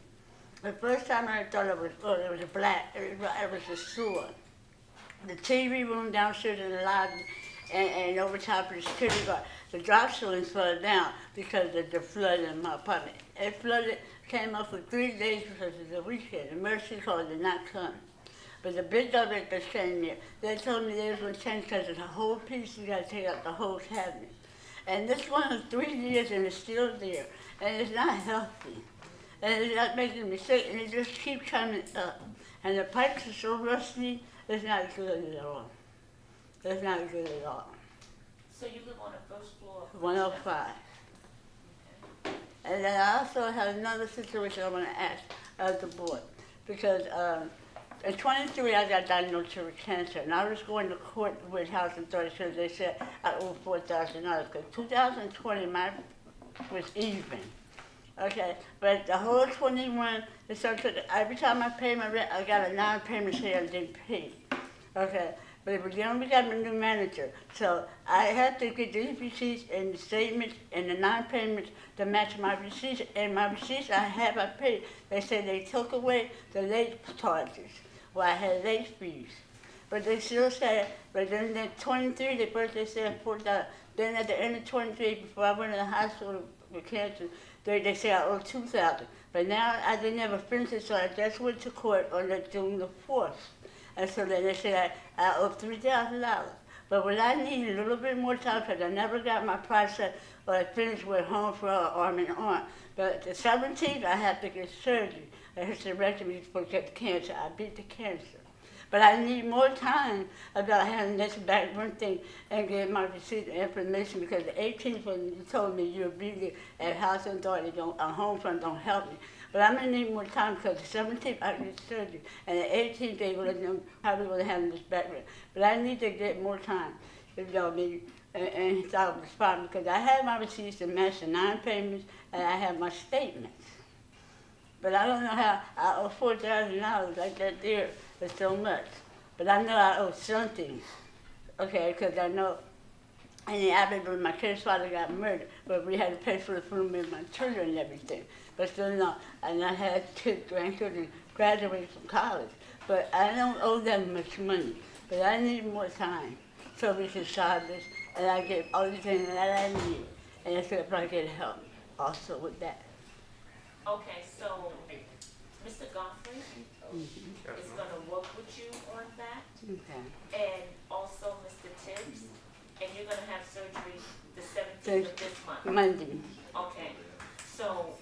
The first time I thought it was black, it was a sewer. The TV room downstairs in the lobby and over top of the security guard, the drop ceilings fell down because of the flood in my apartment. It flooded, came up for 3 days because of the weekend. The emergency call did not come. But the big of it that's standing there, they told me they was going to change because of the whole piece, you got to take out the whole cabinet. And this one is 3 years and it's still there. And it's not healthy. And it's not making me sick, and it just keeps coming up. And the pipes are so rusty, it's not good at all. It's not good at all. So you live on the first floor of 105. Okay. And then I also have another situation I want to ask of the board. Because in 23, I got diagnosed with cancer, and I was going to court with House Authority because they said I owe $4,000. Because 2020, mine was even. Okay, but the whole 21, every time I pay my rent, I got a non-payment saying I didn't pay. Okay, but then we got a new manager, so I had to get these receipts and the statements and the non-payments to match my receipts. And my receipts I paid. They said they took away the late charges. Well, I had late fees. But they still said, but then in 23, they first they said $4,000. Then at the end of 23, before I went to the hospital with cancer, they say I owe $2,000. But now I didn't ever finish it, so I just went to court on June the 4th. And so then they said I owe $3,000. But what I need a little bit more time because I never got my process or I finished with home for arm and arm. But the 17th, I have to get surgery. A hysterectomy for get cancer. I beat the cancer. But I need more time about having this background thing and get my receipt and information because the 18th when you told me you'll be there at House Authority, home front don't help me. But I'm gonna need more time because the 17th I get surgery and the 18th they will probably will have this background. But I need to get more time, you know me, and solve this problem because I have my receipts to match the 9 payments and I have my statements. But I don't know how I owe $4,000 like that there. It's so much. But I know I owe something, okay, because I know, and I remember my kid's father got murdered, but we had to pay for the funeral of my children and everything. But still no, and I had kids, grandchildren graduated from college. But I don't owe them much money, but I need more time so we can solve this, and I get all the things that I need, and if I get help also with that. Okay, so Mr. Godfrey is gonna work with you on that, Okay. and also Mr. Tibbs, and you're gonna have surgery the 17th of this month. Monday. Okay, so,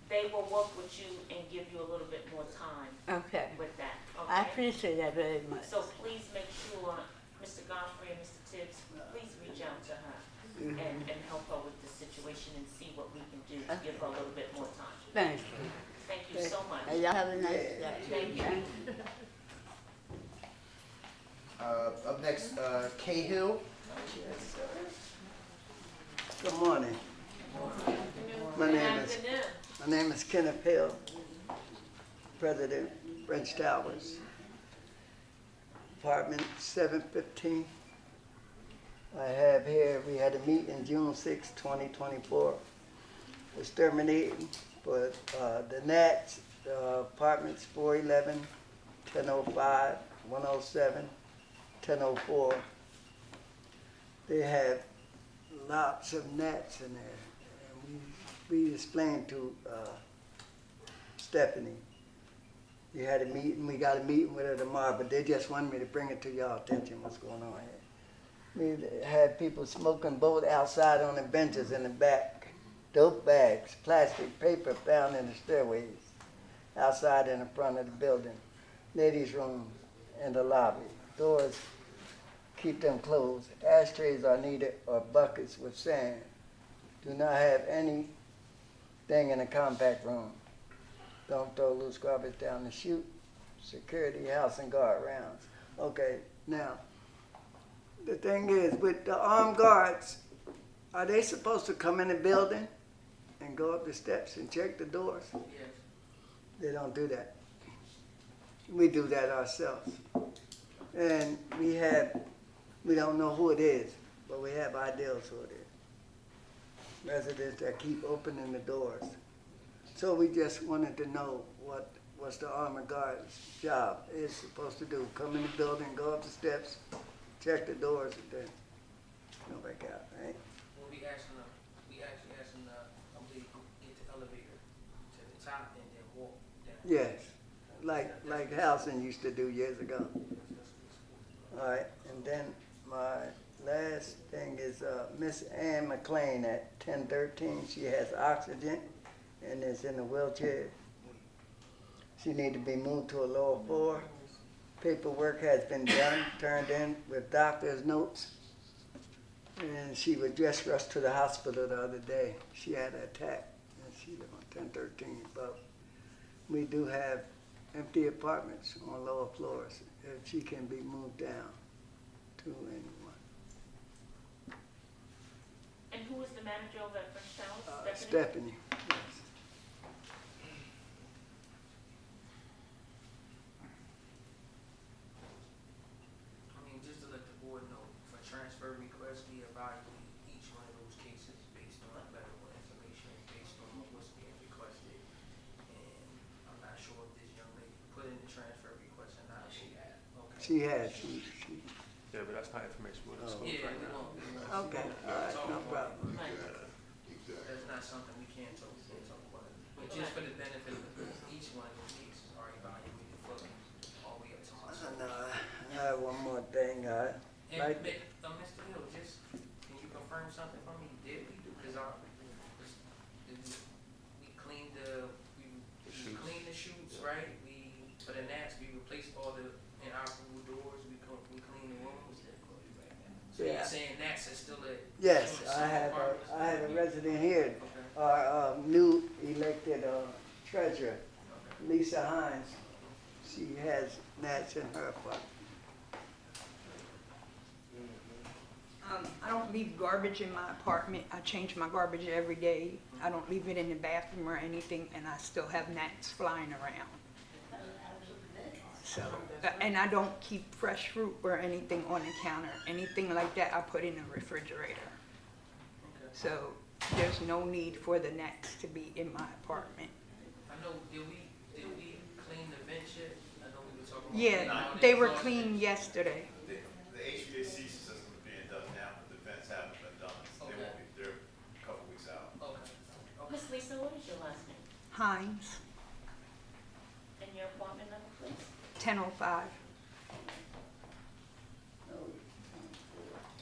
they will work with you and give you a little bit more time Okay. with that, I okay? appreciate that very much. So please make sure, Mr. Godfrey and Mr. Tibbs, please reach out to her and help her with the situation and see what we can do to give her a little bit more time. Thank you. Thank you so much. And y'all have a nice day. Thank you. Up next, Cahill. Good morning. My Good name is afternoon. Kenneth Hill, President, French Towers, apartment 715. I have here, we had a meeting June 6, 2024. Was terminating, but the Nats, apartments 411, 1005, 107, 1004, they have lots of gnats in there. And we explained to Stephanie. We had a meeting, we got a meeting with her tomorrow, but they just wanted me to bring it to y'all attention what's going on here. We had people smoking both outside on the benches in the back, dope bags, plastic paper found in the stairways, outside in the front of the building, ladies' rooms, in the lobby. Doors, keep them closed. Ashtrays are needed or buckets with sand. Do not have anything in a compact room. Don't throw loose garbage down the chute. Security, house, and guard rounds. Okay, now, the thing is, with the armed guards, are they supposed to come in the building and go up the steps and check the doors? Yes. They don't do that. We do that ourselves. And we don't know who it is, but we have ideas who it is. Residents that keep opening the doors. So we just wanted to know what's the armored guard's job is supposed to do. Come in the building, go up the steps, check the doors, and then go back out, right? We'll be actually asking, I believe, get the elevator to the top and then walk down. Yes, like Halson used to do years ago. All right, and then my last thing is Miss Ann McLean at 1013. She has oxygen and is in a wheelchair. She need to be moved to a lower floor. Paperwork has been done, turned in with doctor's notes. And she was just rushed to the hospital the other day. She had an attack and she lived on 1013. But we do have empty apartments on lower floors if she can be moved down to anyone. And who is the manager over at French Towers? Stephanie, yes. I mean, just to let the board know, for transfer requests, we evaluate each one of those cases based on medical information, based on what's being requested. And I'm not sure if this young lady put in the transfer request or not. She had. Okay. She has, Yeah, but that's not information we'll disclose Yeah, right we now. won't. okay, all right, no problem. That's not something we can't talk about. But just for the benefit of the board, each one of those cases are evaluated fully. All we no, I have one more thing, And, like, Mr. Hill, just, can you confirm something for me? Did we do, cause we cleaned we cleaned the chutes, right? For the gnats, we replaced all the inoperable doors, we cleaned the rooms. So you're Yeah. saying gnats are still at? yes, some I have apartments? a resident here, Okay, our new elected treasurer, okay. Lisa Hines. She has gnats in her apartment. I don't leave garbage in my apartment. I change my garbage every day. I don't leave it in the bathroom or anything, and I still have gnats flying around. So, and I don't keep fresh fruit or anything on the counter. Anything like that, I put in the refrigerator. Okay. So there's no need for the gnats to be in my apartment. I know, did we clean the vent yet? I know we were talking about. Yeah, cleaning all the they were exhaust cleaned vents. yesterday. The HVAC system is being done now, but the vents haven't been done. They won't be, they're a couple weeks out. Okay. Miss Lisa, what is your last name? Hines, And your apartment number, please? 1005.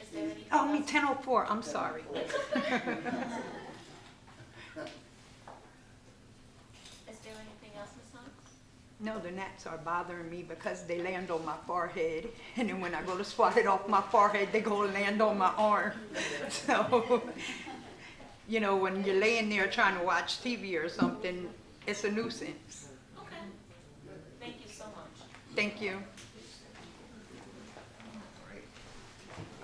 Is there anything Oh, I mean, else? 1004, I'm sorry. Is there anything else, Ms. Hines? No, the gnats are bothering me because they land on my forehead, and then when I go to swat it off my forehead, they go land on my arm. So, you know, when you're laying there trying to watch TV or something, it's a nuisance. Okay. Thank you so much. Thank you.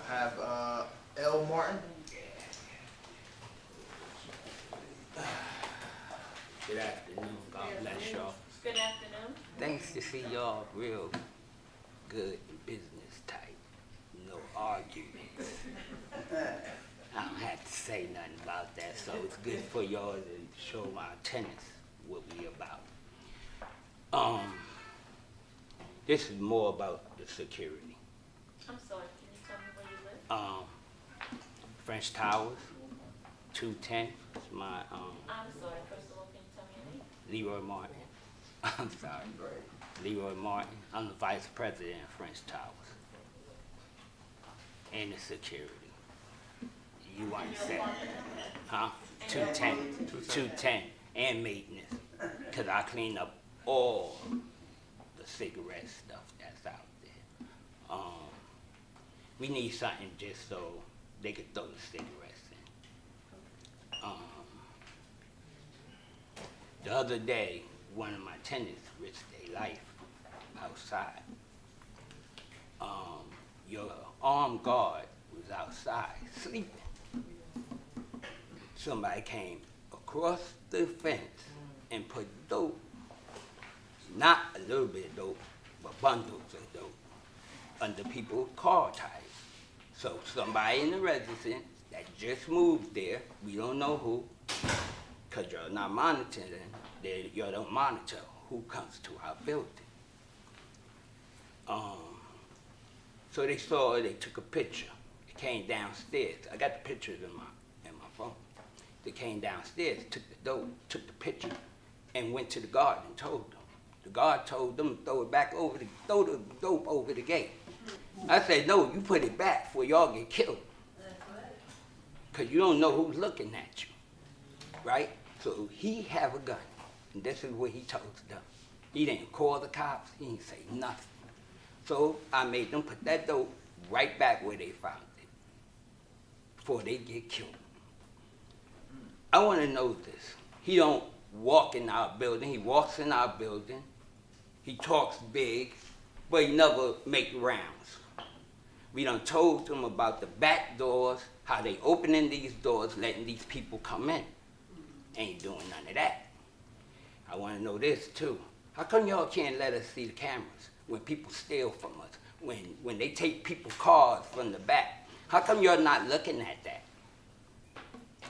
I have L. Martin. Good afternoon, God bless y'all. Good afternoon. Thanks to see y'all real good and business type. No arguments. I don't have to say nothing about that, so it's good for y'all to show my tenants what we about. This is more about the security. I'm sorry, can you tell me where you live? French Towers, 210, is my, I'm sorry, first of all, can you tell me your name? Leroy Martin. I'm sorry. Leroy Martin. I'm the vice president of French Towers. And the security. You want to say? Huh? 210. 210. And maintenance. Because I clean up all the cigarette stuff that's out there. We need something just so they could throw the cigarettes in. The other day, one of my tenants risked their life outside. Your armed guard was outside sleeping. Somebody came across the fence and put dope, not a little bit of dope, but bundles of dope, under people's car tires. So somebody in the residence that just moved there, we don't know who, because you're not monitoring, you don't monitor who comes to our building. So they saw it, they took a picture. It came downstairs. I got the pictures in my phone. They came downstairs, took the dope, took the picture, and went to the guard and told them. The guard told them to throw the dope over the gate. I said, no, you put it back before y'all get killed. Because you don't know who's looking at you, right? So he have a gun, and this is what he told them. He didn't call the cops, he didn't say nothing. So I made them put that dope right back where they found it, before they get killed. I want to know this. He don't walk in our building, he walks in our building, he talks big, but he never make rounds. We done told him about the back doors, how they opening these doors, letting these people come in. Ain't doing none of that. I want to know this too. How come y'all can't let us see the cameras when people steal from us? When they take people's cars from the back? How come you're not looking at that?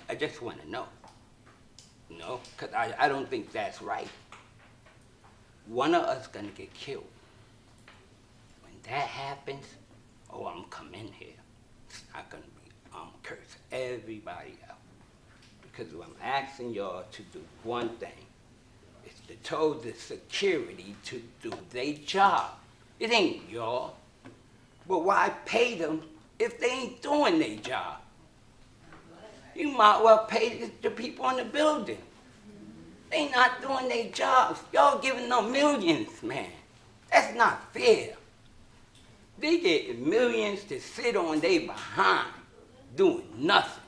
I just want to know. You know, because I don't think that's right. One of us gonna get killed. When that happens, oh, I'm coming here. It's not gonna be, I'm curse everybody out. Because I'm asking y'all to do one thing. It's to tell the security to do their job. It ain't y'all. But why pay them if they ain't doing their job? You might well pay the people in the building. They not doing their jobs. Y'all giving them millions, man. That's not fair. They get millions to sit on their behind, doing nothing.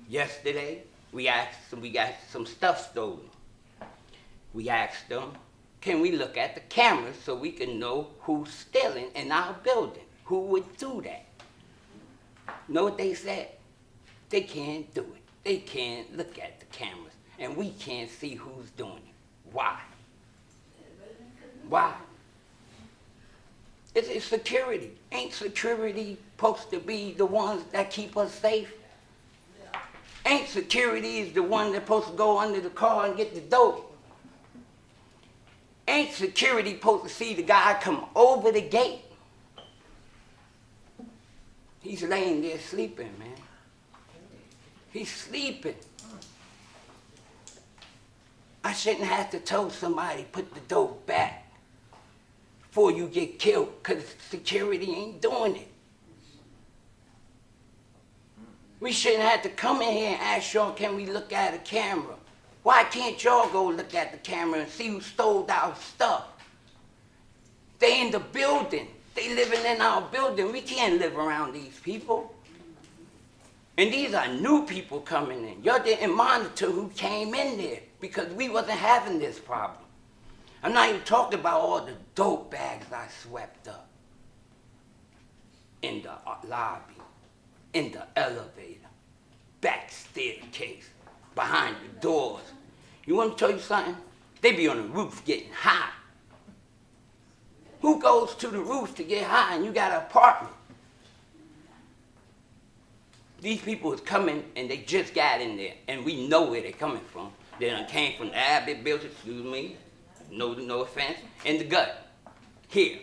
Yesterday, we got some stuff stolen. We asked them, can we look at the cameras so we can know who's stealing in our building? Who would do that? Know what they said? They can't do it. They can't look at the cameras, and we can't see who's doing it. Why? Why? It's security. Ain't security supposed to be the ones that keep us safe? Ain't security is the one that's supposed to go under the car and get the dope? Ain't security supposed to see the guy come over the gate? He's laying there sleeping, man. He's sleeping. I shouldn't have to tell somebody, put the dope back before you get killed, because security ain't doing it. We shouldn't have to come in here and ask y'all, can we look at a camera? Why can't y'all go look at the camera and see who stole our stuff? They in the building. They living in our building. We can't live around these people. And these are new people coming in. Y'all didn't monitor who came in there because we wasn't having this problem. I'm not even talking about all the dope bags I swept up in the lobby, in the elevator, back staircase, behind the doors. You want to tell you something? They be on the roof getting high. Who goes to the roof to get high and you got an apartment? These people is coming and they just got in there, and we know where they're coming from. They done came from the Abbott building, excuse me, no offense, in the gut, here.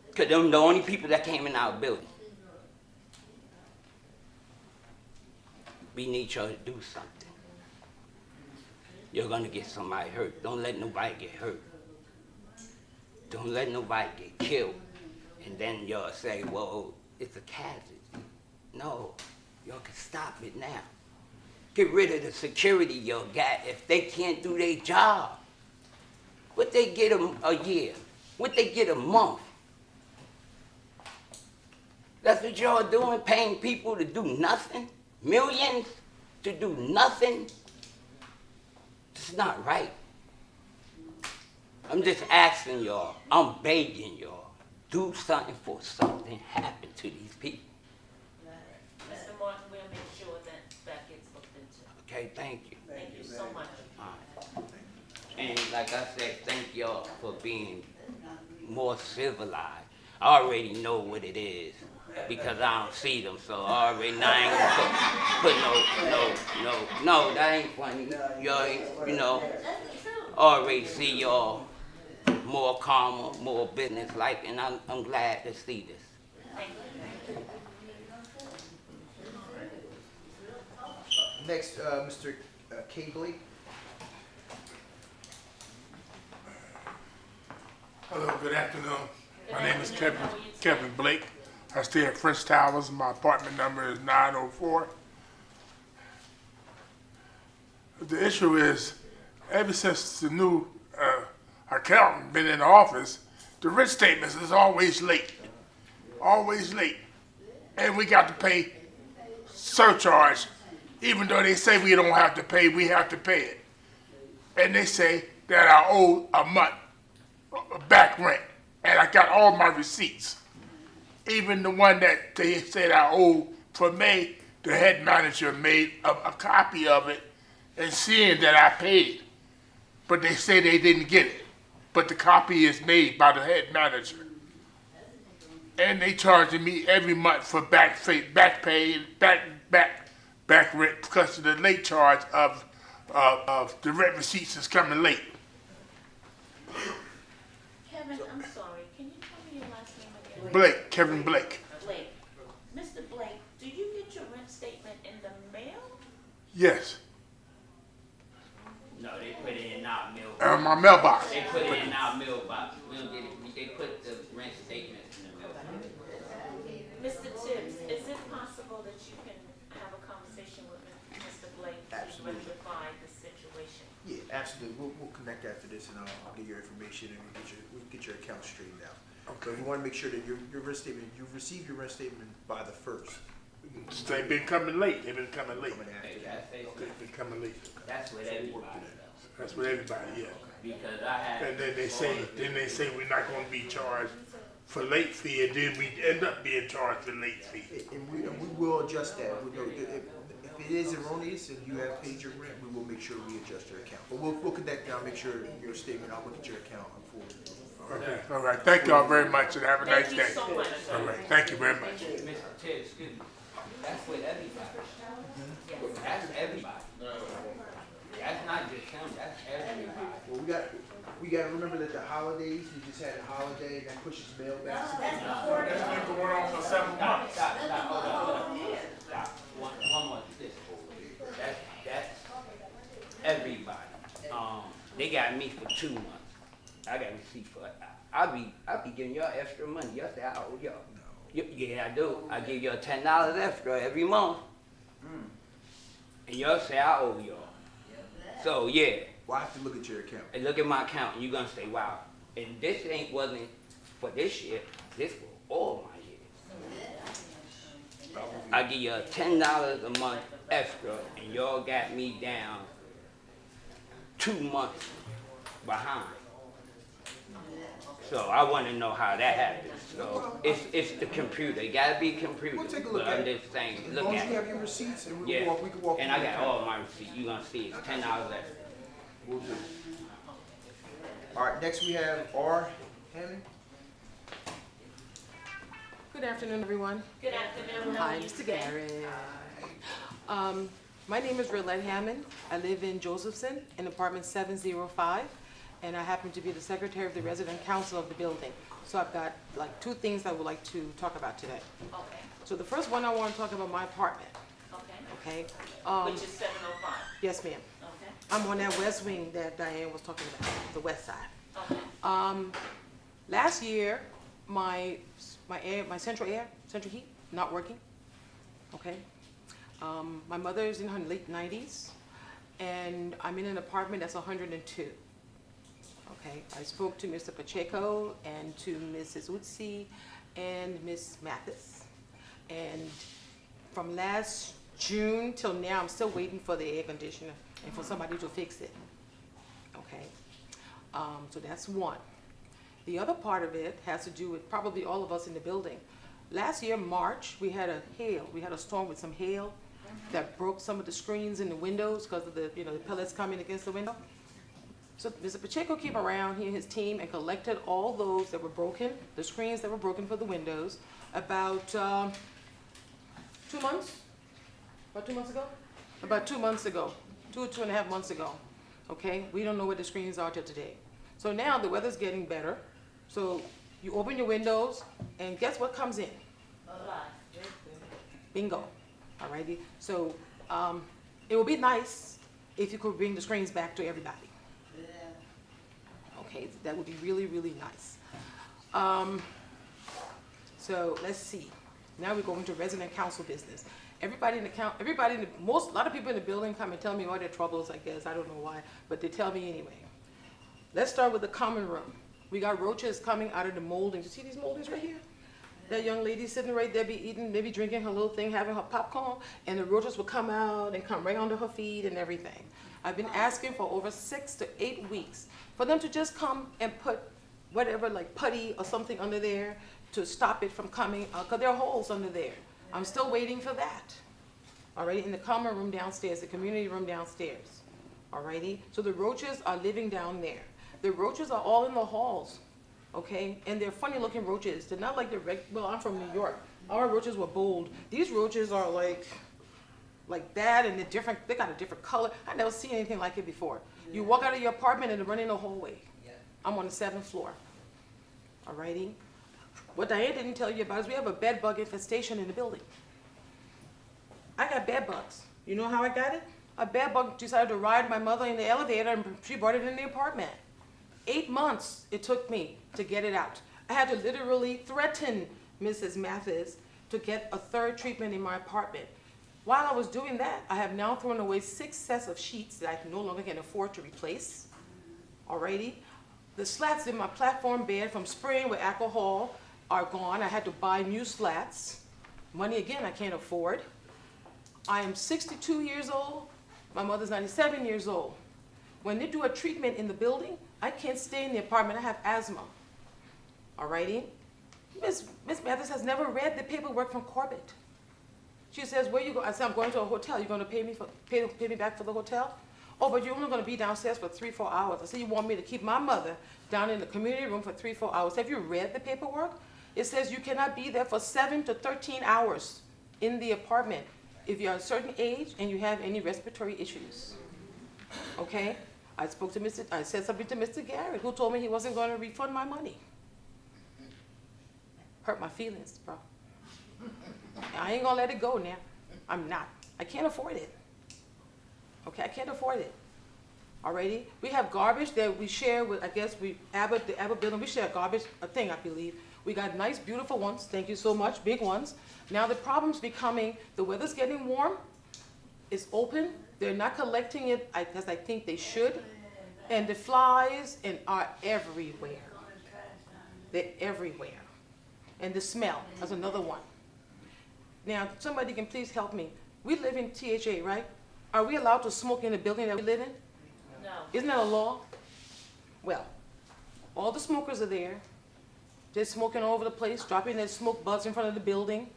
Because them the only people that came in our building. We need y'all to do something. You're gonna get somebody hurt. Don't let nobody get hurt. Don't let nobody get killed. And then y'all say, well, it's a casualty. No, y'all can stop it now. Get rid of the security y'all got if they can't do their job. What they get a year? What they get a month? That's what y'all doing, paying people to do nothing? Millions to do nothing? It's not right. I'm just asking y'all, I'm begging y'all, do something for something happen to these people. Mr. Martin, we'll make sure that gets looked into. Okay, thank you. Thank you so much. And like I said, thank y'all for being more civilized. I already know what it is because I don't see them, so I already know I ain't gonna put no, that ain't funny. Y'all ain't, I already see y'all more calmer, more business-like, and I'm glad to see this. Thank you. Next, Mr. Cabley. Hello, good afternoon. My name is Good afternoon. Kevin Blake. I stay at French Towers. My apartment number is 904. The issue is, ever since the new accountant been in the office, the rent statements is always late. Always late. And we got to pay surcharge. Even though they say we don't have to pay, we have to pay it. And they say that I owe a month back rent. And I got all my receipts. Even the one that they said I owe for May, the head manager made a copy of it and seeing that I paid. But they say they didn't get it. But the copy is made by the head manager. And they charging me every month for back rent because of the late charge of the rent receipts is coming late. Kevin, I'm sorry, can you tell me your last name again? Blake, Kevin Blake. Blake. Mr. Blake, do you get your rent statement in the mail? Yes. No, they put it in our mailbox. My mailbox. They put it in our mailbox. We don't get it. Mr. Tibbs, is it possible that you can have a conversation with Mr. Blake to Absolutely. rectify the situation? Yeah, absolutely. We'll connect after this, and I'll get your information, and we'll get your account straightened out. Okay. We want to make sure that your rent statement, you've received your rent statement by the 1st. They've been coming late. They've been coming late. Coming after Hey, that. that's it. They've been coming late. That's with everybody That's with everybody, yeah. though. Because I had. And then they say we're not gonna be charged for late fee, and then we end up being charged for late fee. And we will adjust that. If it is erroneous and you have paid your rent, we will make sure we adjust your account. But we'll connect now, make sure your statement, I'll look at your account for it. Okay, all right, thank y'all very much, and have a nice Thank day. you so much. All right, thank you very much. Mr. Ted, excuse me, that's with everybody. That's everybody. That's not just him, that's everybody. Well, we got to remember that the holidays, we just had a holiday, that pushes mail back. That's been going on for 7 months. Stop, hold on. Stop, one more, this, that's everybody. They got me for 2 months. I got receipt for it. I'll be giving y'all extra money. Y'all say I owe y'all. Yeah, I do. I give y'all $10 extra every month. And y'all say I owe y'all. So yeah. Well, I have to look at your account. And look at my account and you're gonna say, wow. And this wasn't for this year, this for all my years. I give y'all $10 a month extra and y'all got me down 2 months behind. So I want to know how that happens. So it's the computer. It gotta be computer. We'll take a look But at I'm it. just saying, As look long as at you have it. your receipts, and we Yeah. can walk And through I got your all account. my receipts. You're gonna see it's $10 extra. We'll do. All right, next we have R. Hammond. Good afternoon, everyone. Good afternoon. How are Hi, you Mr. today? Garrett. My name is Rolette Hammond. I live in Josephson in apartment 705, and I happen to be the secretary of the resident council of the building. So I've got like 2 things I would like to talk about today. Okay, So the first one, I want to talk about my apartment, okay. okay? Which is 705. Yes, ma'am. Okay, I'm on that west wing that Diane was talking about, the west side. okay. Last year, my central heat, not working, okay? My mother's in her late 90s, and I'm in an apartment that's 102. Okay, I spoke to Mr. Pacheco and to Mrs. Utsi and Miss Mathis. And from last June till now, I'm still waiting for the air conditioner and for somebody to fix it. Okay, so that's one. The other part of it has to do with probably all of us in the building. Last year, March, we had a storm with some hail that broke some of the screens in the windows because of the pellets coming against the window. So Mr. Pacheco came around, he and his team, and collected all those that were broken, the screens that were broken for the windows, about 2 months? About 2 months ago? About 2 months ago, 2.5 months ago. Okay, we don't know where the screens are till today. So now the weather's getting better. So you open your windows, and guess what comes in? Bingo. Alrighty. So it would be nice if you could bring the screens back to everybody. Okay, that would be really, really nice. So let's see. Now we're going to resident council business. A lot of people in the building come and tell me all their troubles, I guess. I don't know why, but they tell me anyway. Let's start with the common room. We got roaches coming out of the moldings. You see these moldings right here? That young lady sitting right there, be eating, maybe drinking her little thing, having her popcorn, and the roaches will come out and come right under her feet and everything. I've been asking for over 6 to 8 weeks for them to just come and put whatever, like putty or something under there to stop it from coming, because there are holes under there. I'm still waiting for that. Alrighty, in the common room downstairs, the community room downstairs. Alrighty, so the roaches are living down there. The roaches are all in the halls, okay? And they're funny looking roaches. They're not like well, I'm from New York. Our roaches were bold. These roaches are like that, and they got a different color. I never seen anything like it before. You walk out of your apartment and they're running the hallway. I'm on the 7th floor. Alrighty. What Diane didn't tell you about is we have a bed bug infestation in the building. I got bed bugs. You know how I got it? A bed bug decided to ride my mother in the elevator, and she brought it in the apartment. 8 months it took me to get it out. I had to literally threaten Mrs. Mathis to get a third treatment in my apartment. While I was doing that, I have now thrown away 6 sets of sheets that I no longer can afford to replace. Alrighty. The slats in my platform bed from spraying with alcohol are gone. I had to buy new slats. Money, again, I can't afford. I am 62 years old. My mother's 97 years old. When they do a treatment in the building, I can't stay in the apartment. I have asthma. Alrighty? Miss Mathis has never read the paperwork from Corbett. She says, where you go? I said, I'm going to a hotel. You're going to pay me back for the hotel? Oh, but you're only going to be downstairs for 3-4 hours. I said, you want me to keep my mother down in the community room for 3-4 hours. Have you read the paperwork? It says you cannot be there for 7 to 13 hours in the apartment if you're a certain age and you have any respiratory issues. Okay? I said something to Mr. Garrett, who told me he wasn't going to refund my money. Hurt my feelings, bro. I ain't gonna let it go now. I'm not. I can't afford it. Okay, I can't afford it. Alrighty? We have garbage that we share with, I guess, the Abbott building, we share garbage, a thing, I believe. We got nice, beautiful ones, thank you so much, big ones. Now the problem's becoming, the weather's getting warm, it's open, they're not collecting it as I think they should, and the flies are everywhere. They're everywhere. And the smell, that's another one. Now, somebody can please help me. We live in THA, right? Are we allowed to smoke in the building that we live in? No. Isn't that a law? Well, all the smokers are there. They're smoking all over the place, dropping their smoke buds in front of the building.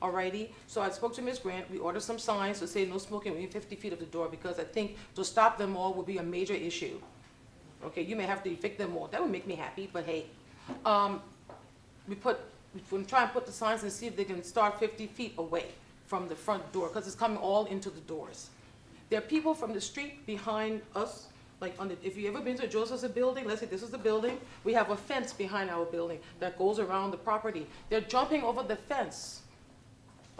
Alrighty, so I spoke to Ms. Grant. We ordered some signs to say no smoking within 50 feet of the door because I think to stop them all would be a major issue. Okay, you may have to evict them all. That would make me happy, but hey. We're trying to put the signs and see if they can start 50 feet away from the front door because it's coming all into the doors. There are people from the street behind us, like if you've ever been to a Joseph's building, let's say this is the building, we have a fence behind our building that goes around the property. They're jumping over the fence.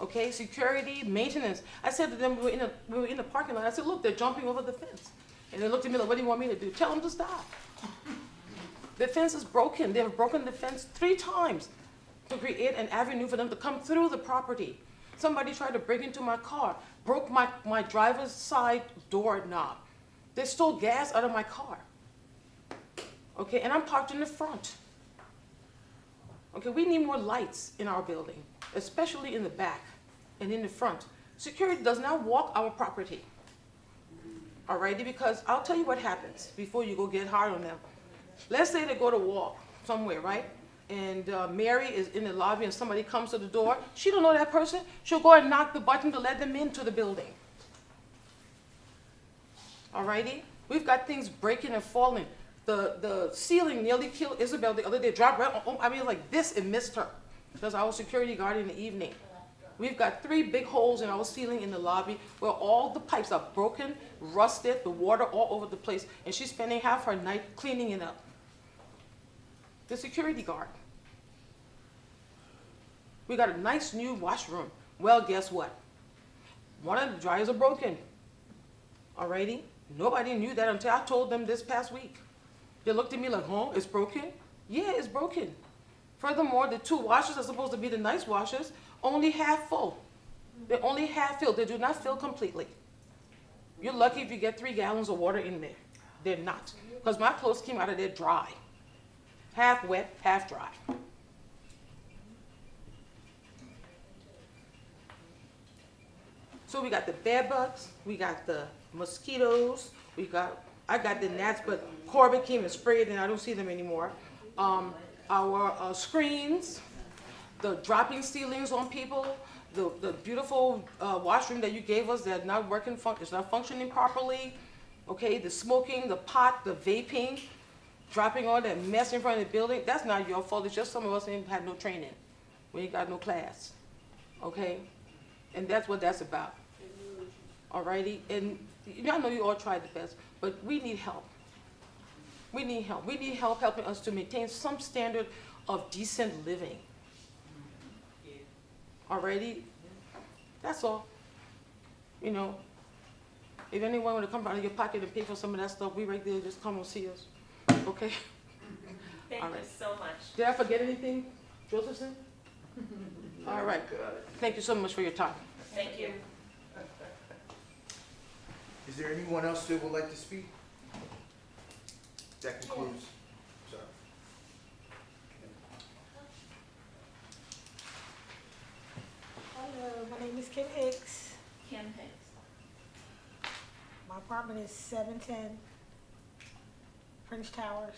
Okay, security, maintenance. I said to them, we were in the parking lot, I said, look, they're jumping over the fence. And they looked at me like, what do you want me to do? Tell them to stop. The fence is broken. They have broken the fence 3 times to create an avenue for them to come through the property. Somebody tried to break into my car, broke my driver's side door knob. They stole gas out of my car. Okay, and I'm parked in the front. Okay, we need more lights in our building, especially in the back and in the front. Security does not walk our property. Alrighty, because I'll tell you what happens before you go get hard on them. Let's say they go to walk somewhere, right? And Mary is in the lobby and somebody comes to the door. She don't know that person. She'll go and knock the button to let them into the building. Alrighty? We've got things breaking and falling. The ceiling nearly killed Isabel the other day. Dropped right on, I mean, like this, it missed her. Because I was security guard in the evening. We've got 3 big holes in our ceiling in the lobby where all the pipes are broken, rusted, the water all over the place. And she's spending half her night cleaning it up. The security guard. We got a nice new washroom. Well, guess what? One of the dryers are broken. Alrighty? Nobody knew that until I told them this past week. They looked at me like, huh, it's broken? Yeah, it's broken. Furthermore, the 2 washers are supposed to be the nice washers, only half full. They're only half filled. They do not fill completely. You're lucky if you get 3 gallons of water in there. They're not. Because my clothes came out of there dry. Half wet, half dry. So we got the bed bugs, we got the mosquitoes, I got the gnats, but Corbett came and sprayed and I don't see them anymore. Our screens, the dropping ceilings on people, the beautiful washroom that you gave us that's not working, it's not functioning properly. Okay, the smoking, the pot, the vaping, dropping all that mess in front of the building, that's not your fault. It's just some of us ain't had no training. We ain't got no class. Okay? And that's what that's about. Alrighty? And I know you all tried the best, but we need help. We need help. We need help helping us to maintain some standard of decent living. Alrighty? That's all. You know, if anyone want to come out of your pocket and pay for some of that stuff, we right there, just come and see us. Okay? Thank All right. you so much. Did I forget anything, Josephson? All right. Thank you so much for your time. Thank you. Is there anyone else that would like to speak? That concludes. Sorry. Hello, my name is Kim Hicks. Kim Hicks. My apartment is 710 French Towers.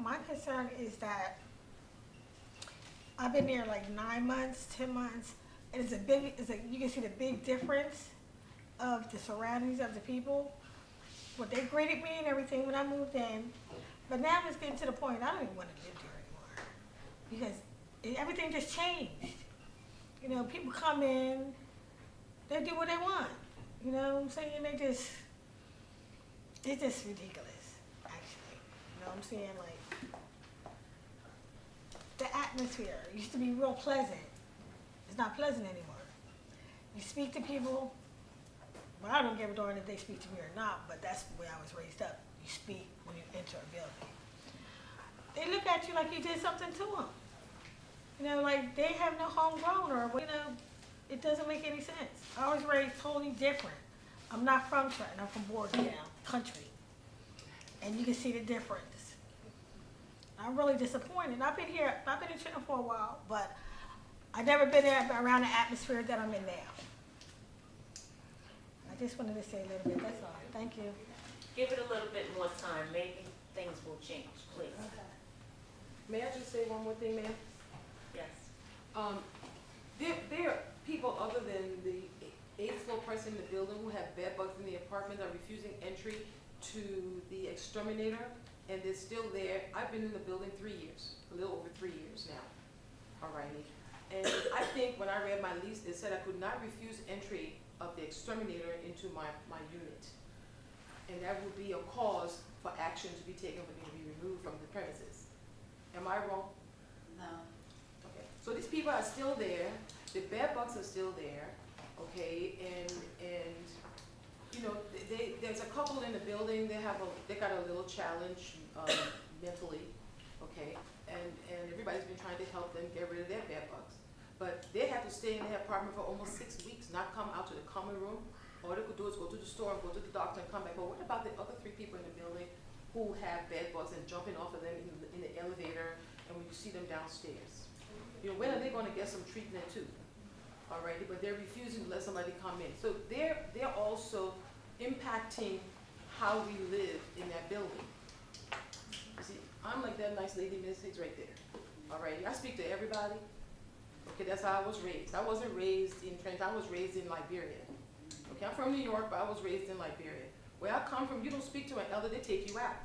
My concern is that I've been there like 9 months, 10 months, and you can see the big difference of the surroundings of the people. Well, they greeted me and everything when I moved in, but now it's getting to the point I don't even want to live there anymore because everything just changed. You know, people come in, they do what they want. You know what I'm saying? It's just ridiculous, actually. You know what I'm saying? Like, the atmosphere used to be real pleasant. It's not pleasant anymore. You speak to people, well, I don't give a darn if they speak to me or not, but that's the way I was raised up. You speak when you enter a building. They look at you like you did something to them. You know, like they have no homegrown or, you know, it doesn't make any sense. I was raised totally different. I'm not from Trenton, I'm from Bordertown, country. And you can see the difference. I'm really disappointed. I've been in Trenton for a while, but I've never been there around the atmosphere that I'm in now. I just wanted to say a little bit, that's all. Thank you. Give it a little bit more time, maybe things will change, please. May I just say one more thing, ma'am? Yes. There are people other than the 8th floor person in the building who have bed bugs in the apartment that are refusing entry to the exterminator, and they're still there. I've been in the building 3 years, a little over 3 years now. All righty. And I think when I read my lease, it said I could not refuse entry of the exterminator into my unit. And that would be a cause for action to be taken for me to be removed from the premises. Am I wrong? No. Okay. So these people are still there. The bed bugs are still there. Okay. And you know, there's a couple in the building. They got a little challenge mentally. Okay. And everybody's been trying to help them get rid of their bed bugs. But they have to stay in their apartment for almost 6 weeks, not come out to the common room. All they could do is go to the store and go to the doctor and come back. But what about the other 3 people in the building who have bed bugs and jumping off of them in the elevator and when you see them downstairs? You know, when are they going to get some treatment too? Alrighty, but they're refusing to let somebody come in. So they're also impacting how we live in that building. You see, I'm like that nice lady, Miss Hicks, right there. Alrighty, I speak to everybody. Okay, that's how I was raised. I wasn't raised in Trenton, I was raised in Liberia. Okay, I'm from New York, but I was raised in Liberia. Where I come from, you don't speak to an elder, they take you out.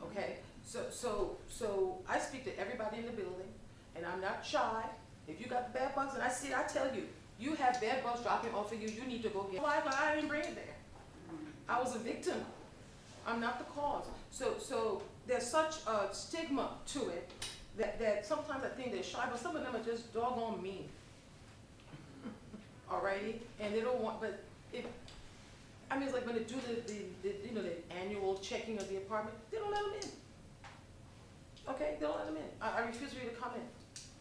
Okay, so I speak to everybody in the building, and I'm not shy. If you got bed bugs, and I see it, I tell you, you have bed bugs dropping off of you, you need to go get. Why? I didn't bring it there. I was a victim. I'm not the cause. So there's such a stigma to it that sometimes I think they're shy, but some of them are just doggone mean. Alrighty, and they don't want. But I mean, it's like when they do the annual checking of the apartment, they don't let them in. Okay, they don't let them in. I refuse for you to come in.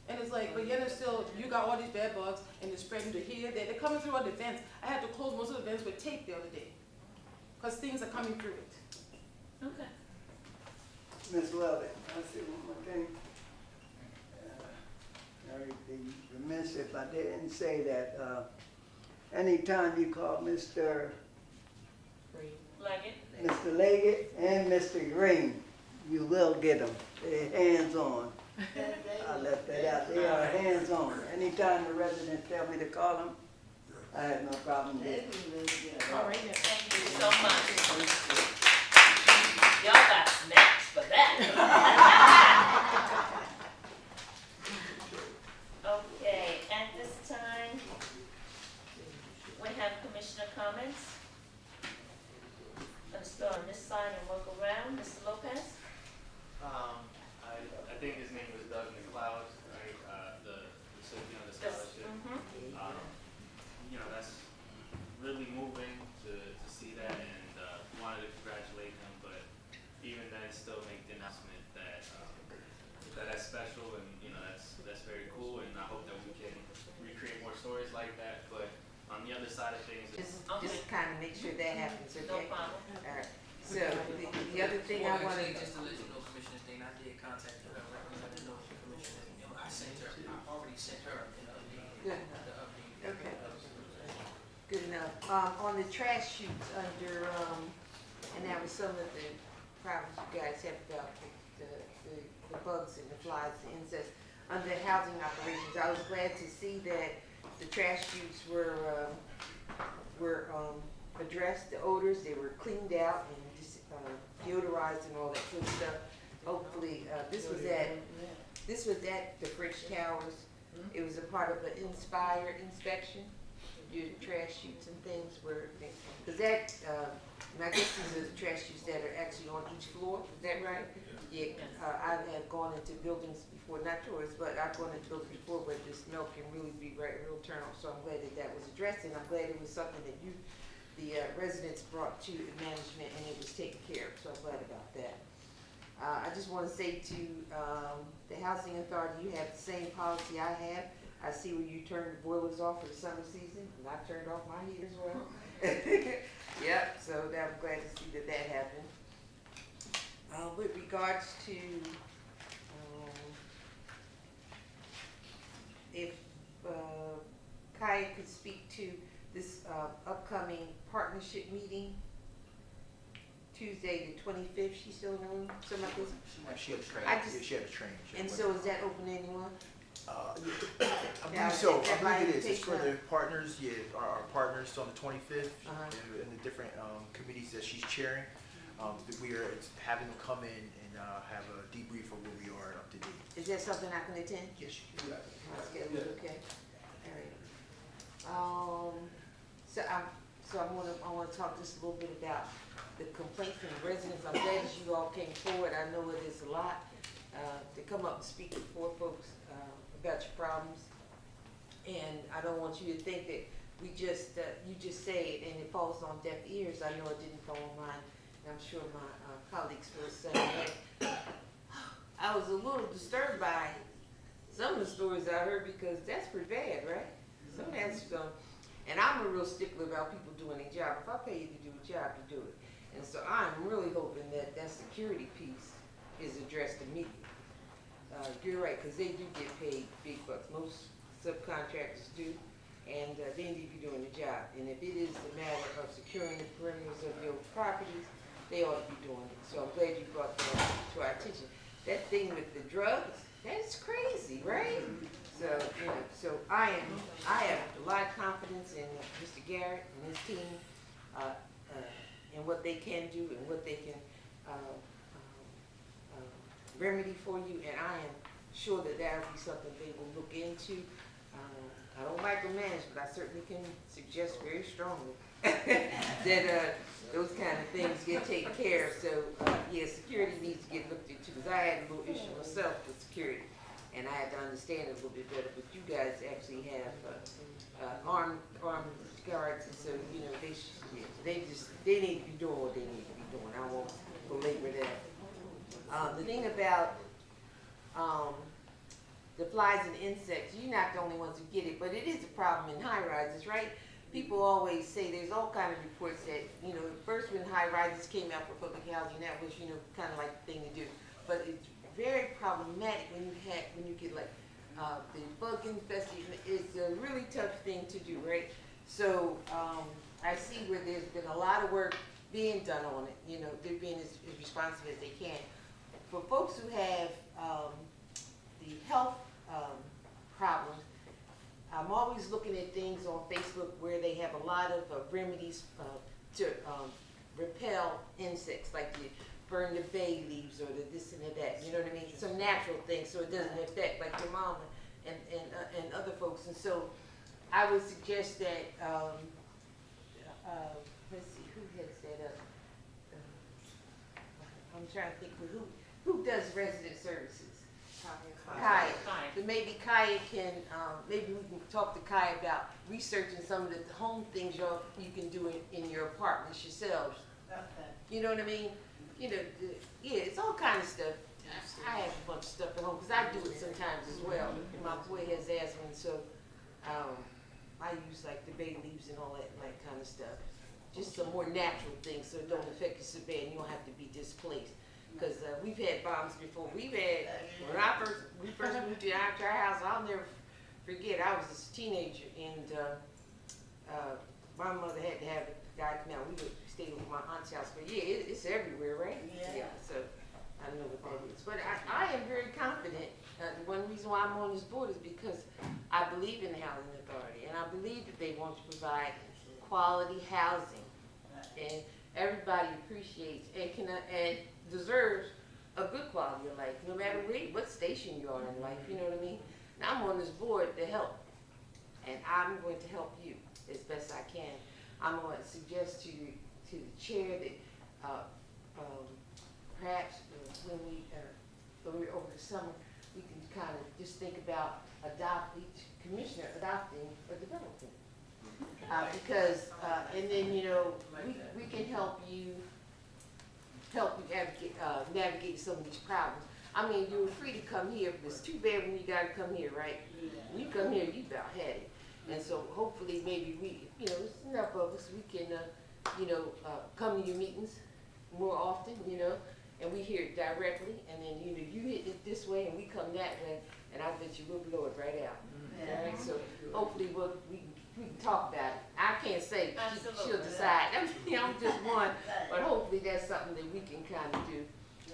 And it's like, but yet it's still, you got all these bed bugs and they're spreading to here, they're coming through all the vents. I had to close most of the vents with tape the other day because things are coming through it. Okay. Ms. Weldon, I see one more thing. I'd be remiss if I didn't say that anytime you call Mr. Leggett and Mr. Green, you will get them. They're hands-on. I left that out. They are hands-on. Anytime the residents tell me to call them, I have no problem with it. All right, thank you so much. Y'all got snacks for that. Okay, at this time, we have commissioner comments. Let's go on this side and work around. Mr. Lopez? I think his name was Doug McLeod, right? The scholarship. You know, that's really moving to see that, and wanted to congratulate him. But even then, still make the announcement that that's special, and you know the other side of things, it's, Just kind of make sure that happens, okay? No problem. All right. So, the other thing I Well, wanted, actually, just to let you know, Commissioner Stain, I did contact her, let her know, Commissioner, I sent her, I already sent her an update. Good. The update. Okay. Good enough. On the trash chutes under, and that was some of the problems you guys have about the bugs and the flies, the insects. Under housing operations, I was glad to see that the trash chutes were addressed, the odors, they were cleaned out and deodorized and all that good stuff. Hopefully, this was at the French Towers. It was a part of the Inspire inspection. Your trash chutes and things were, because that, and I guess these are the trash chutes that are actually on each floor, is that right? Yeah, I have gone into buildings before, not yours, but I've gone into buildings before where the smell can really be real turn off, so I'm glad that that was addressed, and I'm glad it was something that you, the residents brought to the management and it was taken care of, so I'm glad about that. I just want to say to the housing authority, you have the same policy I have. I see where you turned the boilers off for the summer season, and I turned off my heat as well. Yep, so I'm glad to see that that happened. With regards to, if Kaya could speak to this upcoming partnership meeting, Tuesday the 25th, she's still in the room, something like this? She had a train. I just- She had a train. And so is that open to anyone? I Now, believe so. is I that by believe it is. It's for invitation? the partners, yeah, our partners on the 25th, Uh-huh. and the different committees that she's chairing. That we are having them come in and have a debrief of where we are up to date. Is that something I can attend? Yes, you can. My schedule, okay. All right. So I wanna talk just a little bit about the complaints from the residents. I'm glad that you all came forward. I know it is a lot, to come up and speak before folks, about your problems. And I don't want you to think that we just, you just say it and it falls on deaf ears. I know it didn't fall on mine, and I'm sure my colleagues feel the same way. I was a little disturbed by some of the stories I heard because that's pretty bad, right? Some that's, and I'm a real stickler about people doing their job. If I pay you to do a job, you do it. And so I'm really hoping that that security piece is addressed immediately. You're right, because they do get paid big bucks. Most subcontractors do, and they need to be doing the job. And if it is a matter of securing the perimeters of your properties, they ought to be doing it. So I'm glad you brought that to our attention. That thing with the drugs, that's crazy, right? So, you know, so I have a lot of confidence in Mr. Garrett and his team, and what they can do and what they can remedy for you, and I am sure that that will be something they will look into. I don't micromanage, but I certainly can suggest very strongly that those kind of things get taken care of. So, yeah, security needs to get looked into, because I had a little issue myself with security, and I had to understand it a little bit better. But you guys actually have armed guards, and so, you know, they need to be doing what they need to be doing. I won't belabor that. The thing about the flies and insects, you're not the only ones who get it, but it is a problem in high rises, right? People always say there's all kind of reports that, you know, first when high rises came out for public housing, that was, you know, kind of like the thing to do. But it's very problematic when you get like the bug infestation. It's a really tough thing to do, right? So I see where there's been a lot of work being done on it. You know, they're being as responsive as they can. For folks who have the health problems, I'm always looking at things on Facebook where they have a lot of remedies to repel insects, like you burn the bay leaves or the this and the that, you know what I mean? Some natural things so it doesn't affect like your mom and other folks. And so I would suggest that, let's see, who heads that up? I'm trying to think who does resident services? Kaya. So maybe Kaya can, maybe we can talk to Kaya about researching some of the home things you can do in your apartments yourselves. Okay. You know what I mean? You know, yeah, it's all kind of stuff. I have a bunch of stuff at home because I do it sometimes as well. And my boy has asthma, so I use like the bay leaves and all that, like kind of stuff. Just some more natural things so it don't affect you so bad and you don't have to be displaced. Cause we've had bombs before. When we first moved to our house, I'll never forget, I was a teenager and my mother had to have a guy come out. We would stay with my aunt's house, but yeah, it's everywhere, right? Yeah. So I don't know what that is, but I am very confident. One reason why I'm on this board is because I believe in the housing authority, and I believe that they want to provide quality housing, and everybody appreciates and and deserves a good quality of life, no matter what station you are in life. You know what I mean? Now I'm on this board to help, and I'm going to help you as best I can. I'm going to suggest to the chair that perhaps when we're over the summer, we can kind of just think about each commissioner adopting a development. Because, and then, you know, we can help you navigate some of these problems. I mean, you're free to come here, but it's too bad when you gotta come here, right? When you come here, you about had it. And so hopefully maybe there's enough of us, we can, come to your meetings more often, and we hear it directly, and then, you hit it this way and we come that way, and I bet you we'll blow it right out. All right, so hopefully we can talk about it. I can't say she'll decide. I'm just one, but hopefully that's something that we can kind of do.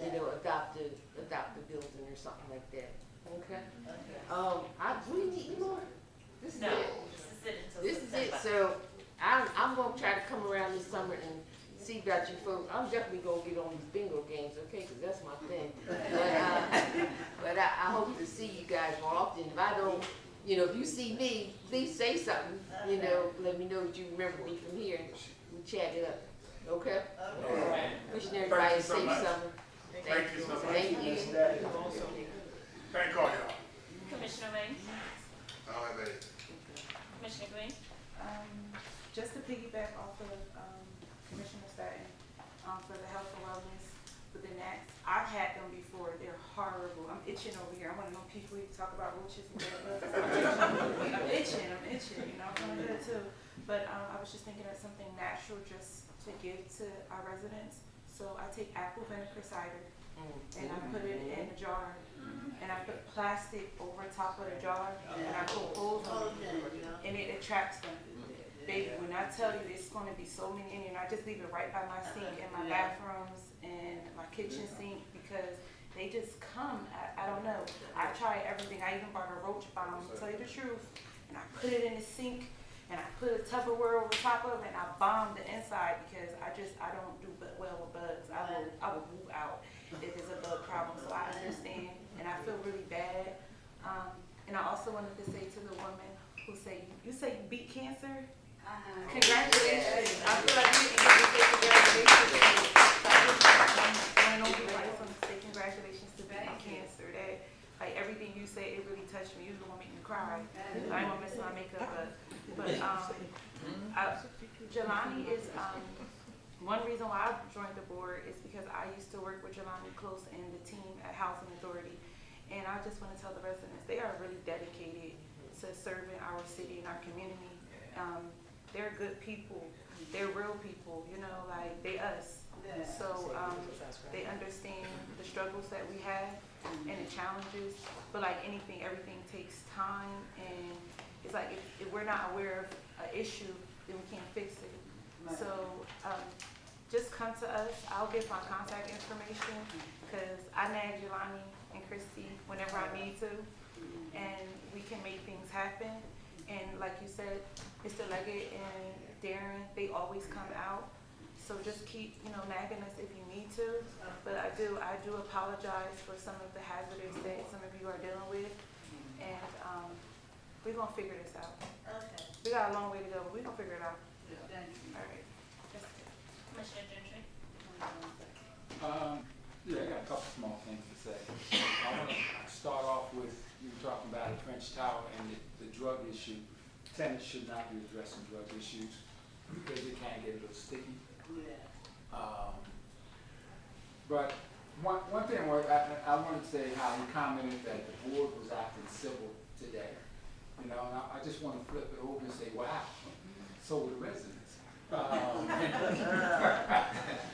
Adopt a building or something like that. Okay. Do we need more? This is it. This is it. So I'm gonna try to come around this summer and see about you folks. I'm definitely gonna get on these bingo games, okay? Cause that's my thing. But I hope to see you guys more often. If I don't, if you see me, please say something. Let me know that you remember me from here, and we chat it up. Okay? Wishing everybody a safe summer. Thank you so much. Thank you. Thank all y'all. Commissioner May? I don't have any. Commissioner Green? Just to piggyback off of Commissioner Staton, for the health and wellness with the gnats, I've had them before. They're horrible. I'm itching over here. I'm one of those people who talk about roaches and bed bugs. I'm itching. I'm feeling good too. But I was just thinking of something natural just to give to our residents. So I take apple vinegar cider and I put it in a jar, and I put plastic over top of the jar, and I put holes in it, and it attracts them. Baby, when I tell you there's going to be so many in here, and I just leave it right by my sink in my bathrooms and my kitchen sink, because they just come. I don't know. I try everything. I even bought a roach bomb, to tell you the truth, and I put it in the sink, and I put a Tupperware over top of it, and I bomb the inside, because I don't do well with bugs. I will move out if there's a bug problem. So I understand, and I feel really bad. And I also wanted to say to the woman who say, you say you beat cancer? Congratulations. I feel like you can say congratulations. I want to say congratulations to beating cancer. That, like, everything you say, it really touched me. You was gonna make me cry. I ain't gonna mess my makeup up. But Jelani is one reason why I joined the board is because I used to work with Jelani close in the team at Housing Authority, and I just want to tell the residents they are really dedicated to serving our city and our community. They're good people. They're real people. Like they us. So they understand the struggles that we have and the challenges. But like anything, everything takes time, and it's like if we're not aware of an issue, then we can't fix it. So just come to us. I'll give my contact information, because I nag Jelani and Christy whenever I need to, and we can make things happen. And like you said, Mr. Leggett and Darren, they always come out. So just keep, nagging us if you need to. But I do apologize for some of the hazards that some of you are dealing with. And we're gonna figure this out. Okay. We got a long way to go, but we're gonna figure it out. All right. Commissioner Gentry? Yeah, I got a couple small things to say. I want to start off with you talking about the French Tower and the drug issue. Tenants should not be addressing drug issues because it can get a little sticky. But one thing I wanted to say how he commented that the board was acting civil today. you know, and I just want to flip it over and say, wow, so were the residents.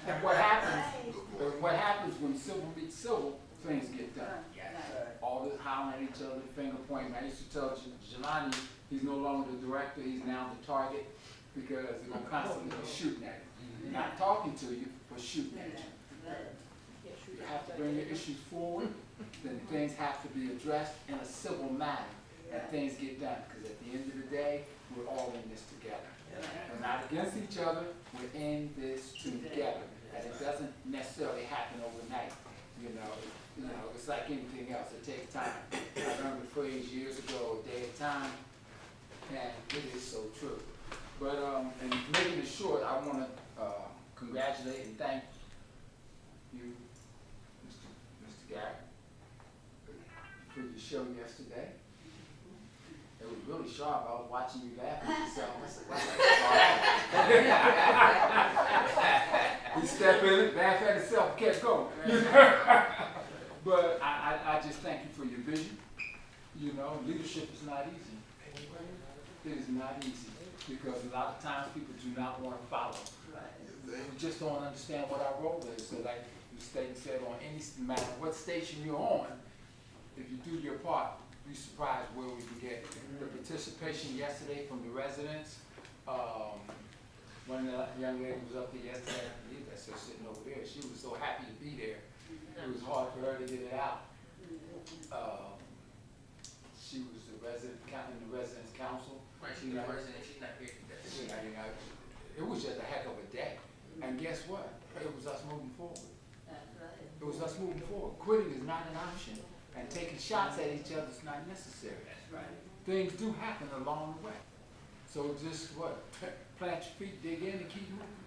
And what happens when civil meets civil, things get done. All this howling at each other, finger pointing. I used to tell Jelani he's no longer the director, he's now the target, because they're going to constantly be shooting at him. Not talking to you, but shooting at you. You have to bring your issues forward, then things have to be addressed in a civil manner, and things get done. Because at the end of the day, we're all in this together. We're not against each other, we're in this together. And it doesn't necessarily happen overnight. You know, it's like anything else, it takes time. I learned the phrase years ago, a day at a time, and it is so true. But and making it short, I want to congratulate and thank you, Mr. Garrett, for your show yesterday. It was really sharp. I was watching you laugh at yourself. I said, wow. He stepped in it, laughed at himself, kept going. But I just thank you for your vision. You know, leadership is not easy. It is not easy because a lot of times people do not want to follow. We just don't understand what our role is. So like the state said, on any matter what station you're on, if you do your part, be surprised where we can get. The participation yesterday from the residents, one of the young ladies was up there yesterday, I believe that's her sitting over there. She was so happy to be there. It was hard for her to get it out. She was the resident in the residence council. Right, she's the resident. She's not here today. It was just a heck of a day. And guess what? It was us moving forward. It was us moving forward. Quitting is not an option. And taking shots at each other is not necessary. Things do happen along the way. So just plant your feet, dig in, and keep moving.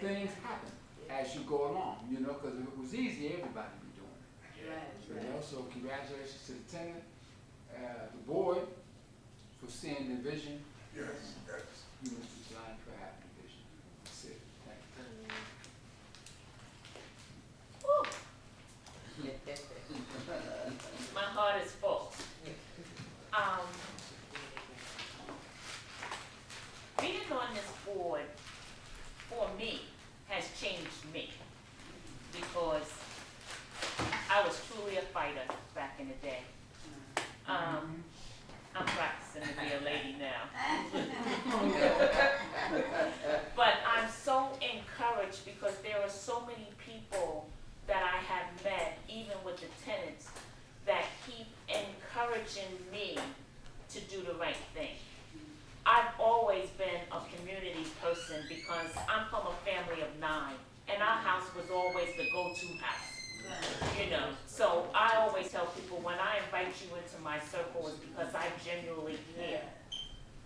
Things happen as you go along, you know, because if it was easy, everybody would be doing it. You know, so congratulations to the tenant, the board, for seeing the vision. Yes, yes. You, Mr. Klein, for having the vision. That's it. Thank you. My heart is full. Being on this board, for me, has changed me. Because I was truly a fighter back in the day. I'm practicing to be a lady now. But I'm so encouraged because there are so many people that I have met, even with the tenants, that keep encouraging me to do the right thing. I've always been a community person because I'm from a family of 9, and our house was always the go-to house. You know, so I always tell people when I invite you into my circle is because I genuinely care.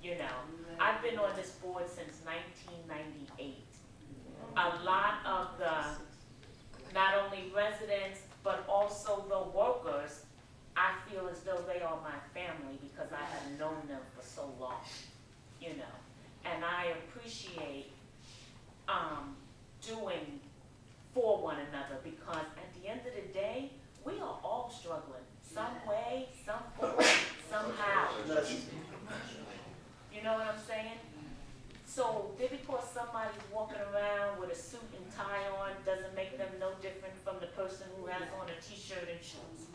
You know, I've been on this board since 1998. A lot of the, not only residents, but also the workers, I feel as though they are my family because I have known them for so long, you know. And I appreciate doing for one another because at the end of the day, we are all struggling some way, some form, somehow. You know what I'm saying? So just because somebody's walking around with a suit and tie on doesn't make them no different from the person who has on a t-shirt and shoes.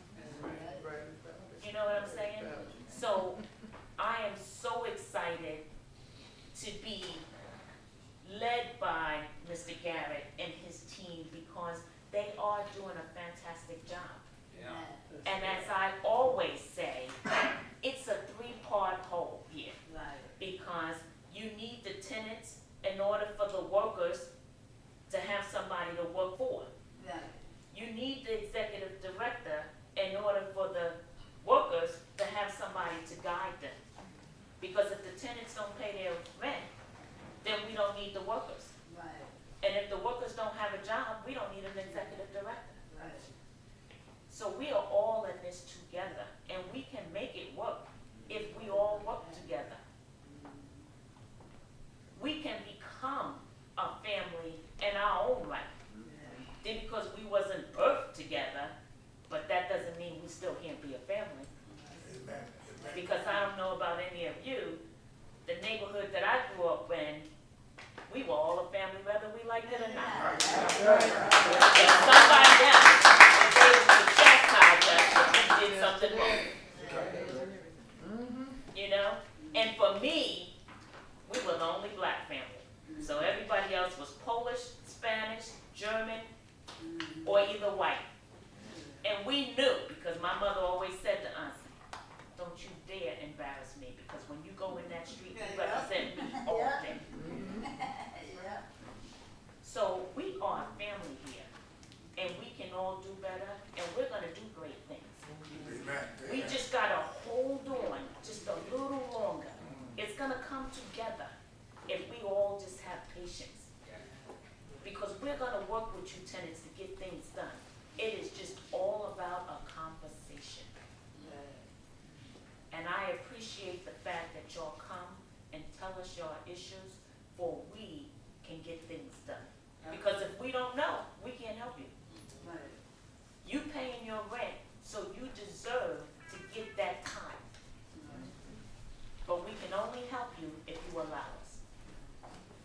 You know what I'm saying? So I am so excited to be led by Mr. Garrett and his team because they are doing a fantastic job. And as I always say, it's a 3-part whole here. Because you need the tenants in order for the workers to have somebody to work for. You need the executive director in order for the workers to have somebody to guide them. Because if the tenants don't pay their rent, then we don't need the workers. And if the workers don't have a job, we don't need an executive director. So we are all in this together, and we can make it work if we all work together. We can become a family in our own right. Then because we wasn't birthed together, but that doesn't mean we still can't be a family. Because I don't know about any of We were all a family whether we liked it or not. And somebody else was able to chastise us if we did something wrong. You know? And for me, we were the only black family. So everybody else was Polish, Spanish, German, or either white. And we knew, because my mother always said to us, don't you dare embarrass me, because when you go in that street, you represent me all day. So we are a family here, and we can all do better, and we're gonna do great things. We just gotta hold on just a little longer. It's gonna come together if we all just have patience. Because we're gonna work with you tenants to get things done. It is just all about a conversation. And I appreciate the fact that y'all come and tell us your issues, for we can get things done. Because if we don't know, we can't help you. You paying your rent, so you deserve to get that time. But we can only help you if you allow us.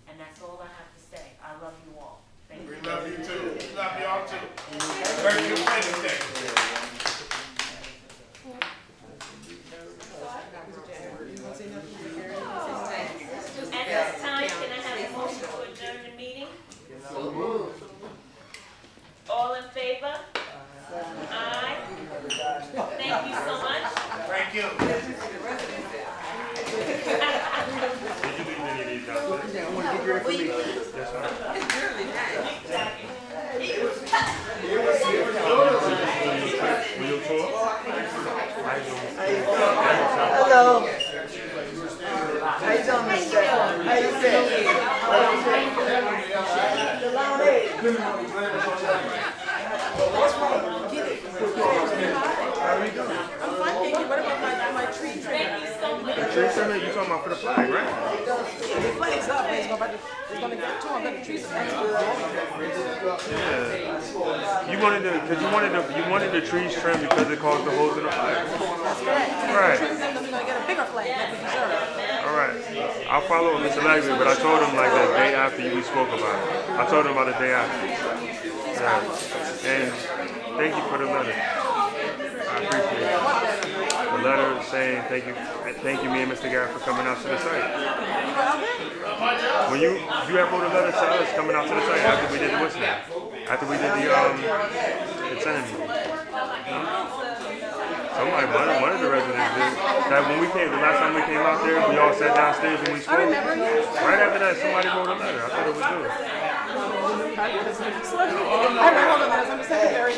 And that's all I have to say. I love you all. Thank you. We love you too. We love y'all too. Thank you for anything. At this time, can I have a motion to adjourn the meeting? All in favor? Aye. Thank you so much. Thank you. Hello. How you doing, Mr. How you doing? What's wrong? Get it. How are you doing? I'm fine, thank you. What about my tree trim? Thank you so much. The tree trimming, you talking about for the flag, right? The flag's up, it's gonna get to them, but the trees are Yeah. You wanted the trees trimmed because it caused the holes in the flag. That's correct. Right. Trim them, then we're gonna get a bigger flag that we deserve. All right. I'll follow up Mr. Lagley, but I told him like the day after we spoke about it. I told him about the day after. Yeah. And thank you for the letter. I appreciate it. The letter saying thank you, me and Mr. Garrett for coming out to the site. When you have wrote a letter to us coming out to the site after we did the what's name? After we did the Trinity. Somebody, one of the residents did. That when we came, the last time we came out there, we all sat downstairs and we spoke. Right after that, somebody wrote a letter. I thought it was you. I read all the letters, I'm the secretary.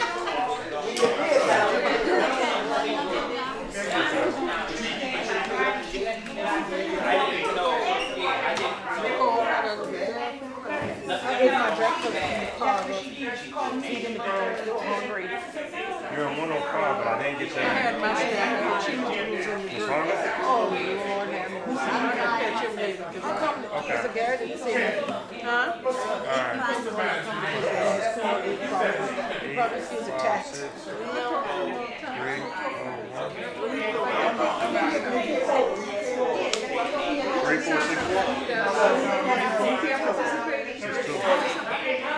I ate my breakfast in the car, feeding the girls, they were hungry. You're on 105, but I didn't get I had my snack, I had cheese doodles and It's hungry? oh Lord, have mercy. I'm gonna catch you later. If you come to Mr. Garrett and see me, huh? He probably feels attacked.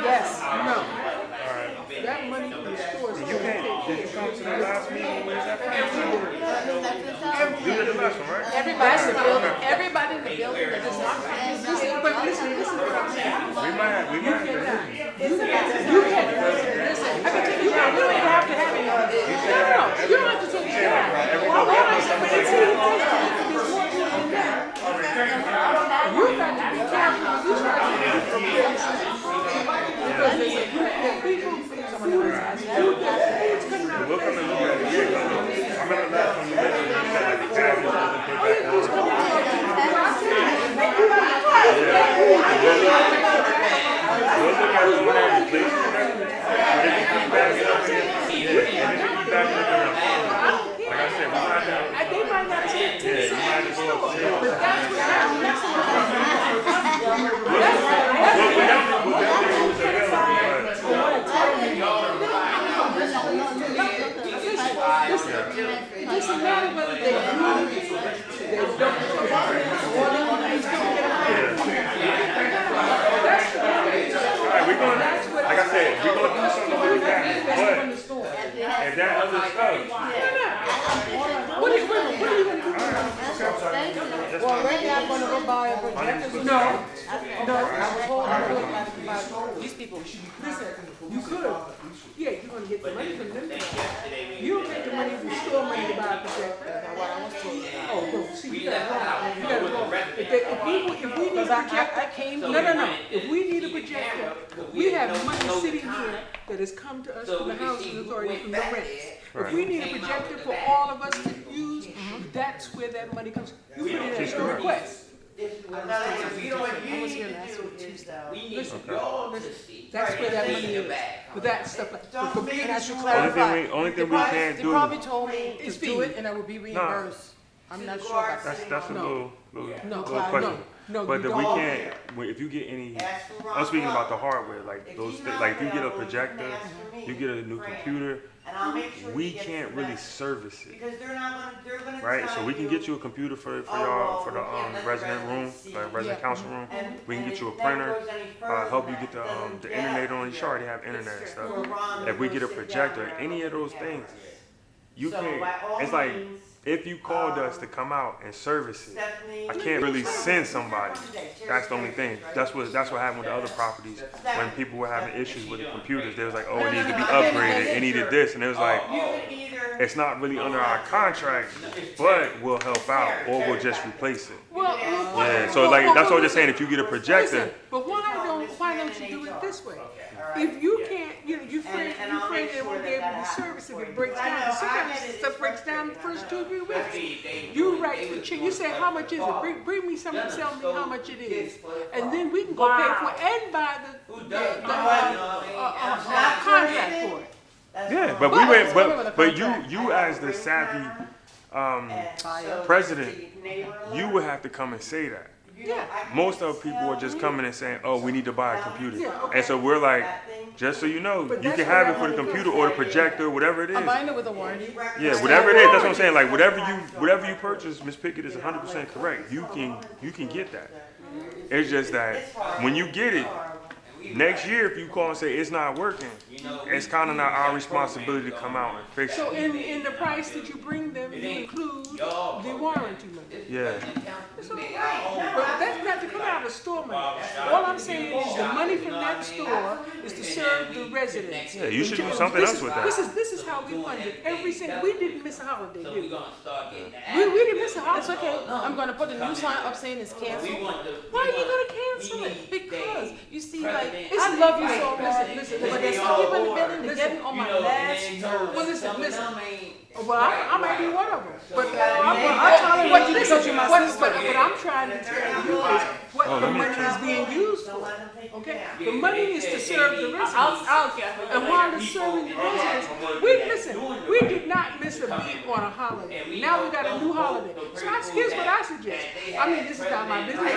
Yes, no. That money from the store is Did you come to the last meeting? Where's that from? You did the last one, right? Everybody in the building, everybody in the building that is not, listen to what I'm saying. We might have to. You can, listen, I can take you down, you don't even have to have it. No, you don't have to take it down. All I said, but it's in the there's more to it than that. You got to be careful, you try to be because there's a group of people, someone else has We'll come and look at it again. I remember last time you mentioned you said like the cabinets wasn't put back on. We'll look at the one that replaced it. But if you keep backing up again, like I said, we might have to. they might not stick to Yeah, you might have to go upstairs. but that's what happened. That's what it doesn't matter whether they do it, they don't. No, I was told by these people, listen, you could, yeah, you're gonna get the money from them. You don't take the money from store money to buy a projector. Oh, no, see, you gotta go. If we need a projector, no. If we need a projector, we have money sitting here that has come to us from the housing authority from the rents. If we need a projector for all of us to use, that's where that money comes. You put it as a request. I was here last week, Tuesday. Listen, that's where that money is. But that stuff like, Only thing we can't They do. probably told me to It's do it fee. and I would be reimbursed. I'm not sure about that. That's a little question. No, But you we don't. can't, if you get any, I'm speaking about the hardware, like those things, like if you get a projector, you get a new computer, we can't really service it. Because they're gonna. Right, so we can get you a computer for y'all, for the resident room, like resident council room. We can get you a printer, help you get the internet on. You should already have internet and stuff. If we get a projector, any of those things, you can't. It's like if you called us to come out and service it, I can't really send somebody. That's the only thing. That's what happened with the other properties when people were having issues with the computers. They was like, oh, it needs to be upgraded. It needed this, and it was like, it's not really under our contract, but we'll help out or we'll just replace it. Well, Yeah, so like that's what I'm just saying. If you get a projector, listen, but why don't you do it this way? If you can't, you afraid they won't be able to service if it breaks down. Sometimes stuff breaks down the first 2 or 3 weeks. You write the check. You say how much is it? Bring me something, tell me how much it is, and then we can go pay for it and buy the contract for it. yeah. But you as the savvy president, you would have to come and say that. Yeah. Most of the people are just coming and saying, oh, we need to buy a computer. And so we're like, just so you know, you can have it for the computer or the projector, whatever it is. I'm buying it with a warranty. Yeah, whatever it is, that's what I'm saying. Like whatever you purchase, Ms. Pickett is 100% correct. You can get that. It's just that when you get it, next year if you call and say it's not working, it's kind of not our responsibility to come out and fix So it. in the price that you bring them, you include the warranty money. Yeah. It's all right. But that's not to come out of store money. All I'm saying is the money from that store is to serve the residents. Yeah, you should do something else with that. This is how we funded every single. We didn't miss a holiday, did we? We didn't miss a holiday. It's okay. I'm gonna put a new sign up saying it's canceled. Why are you gonna cancel it? Because you see, like, It's I love you right. so much. Listen, But there's some people in the building that getting on my last nerves. Well, listen. Well, I might be one of them. But what I'm trying to tell you is what the money is being used for. Okay? The money is to serve the residents. And while it's serving the residents, we did not miss a beat on a holiday. Now we got a new holiday. So here's what I suggest. I mean, this is not my business.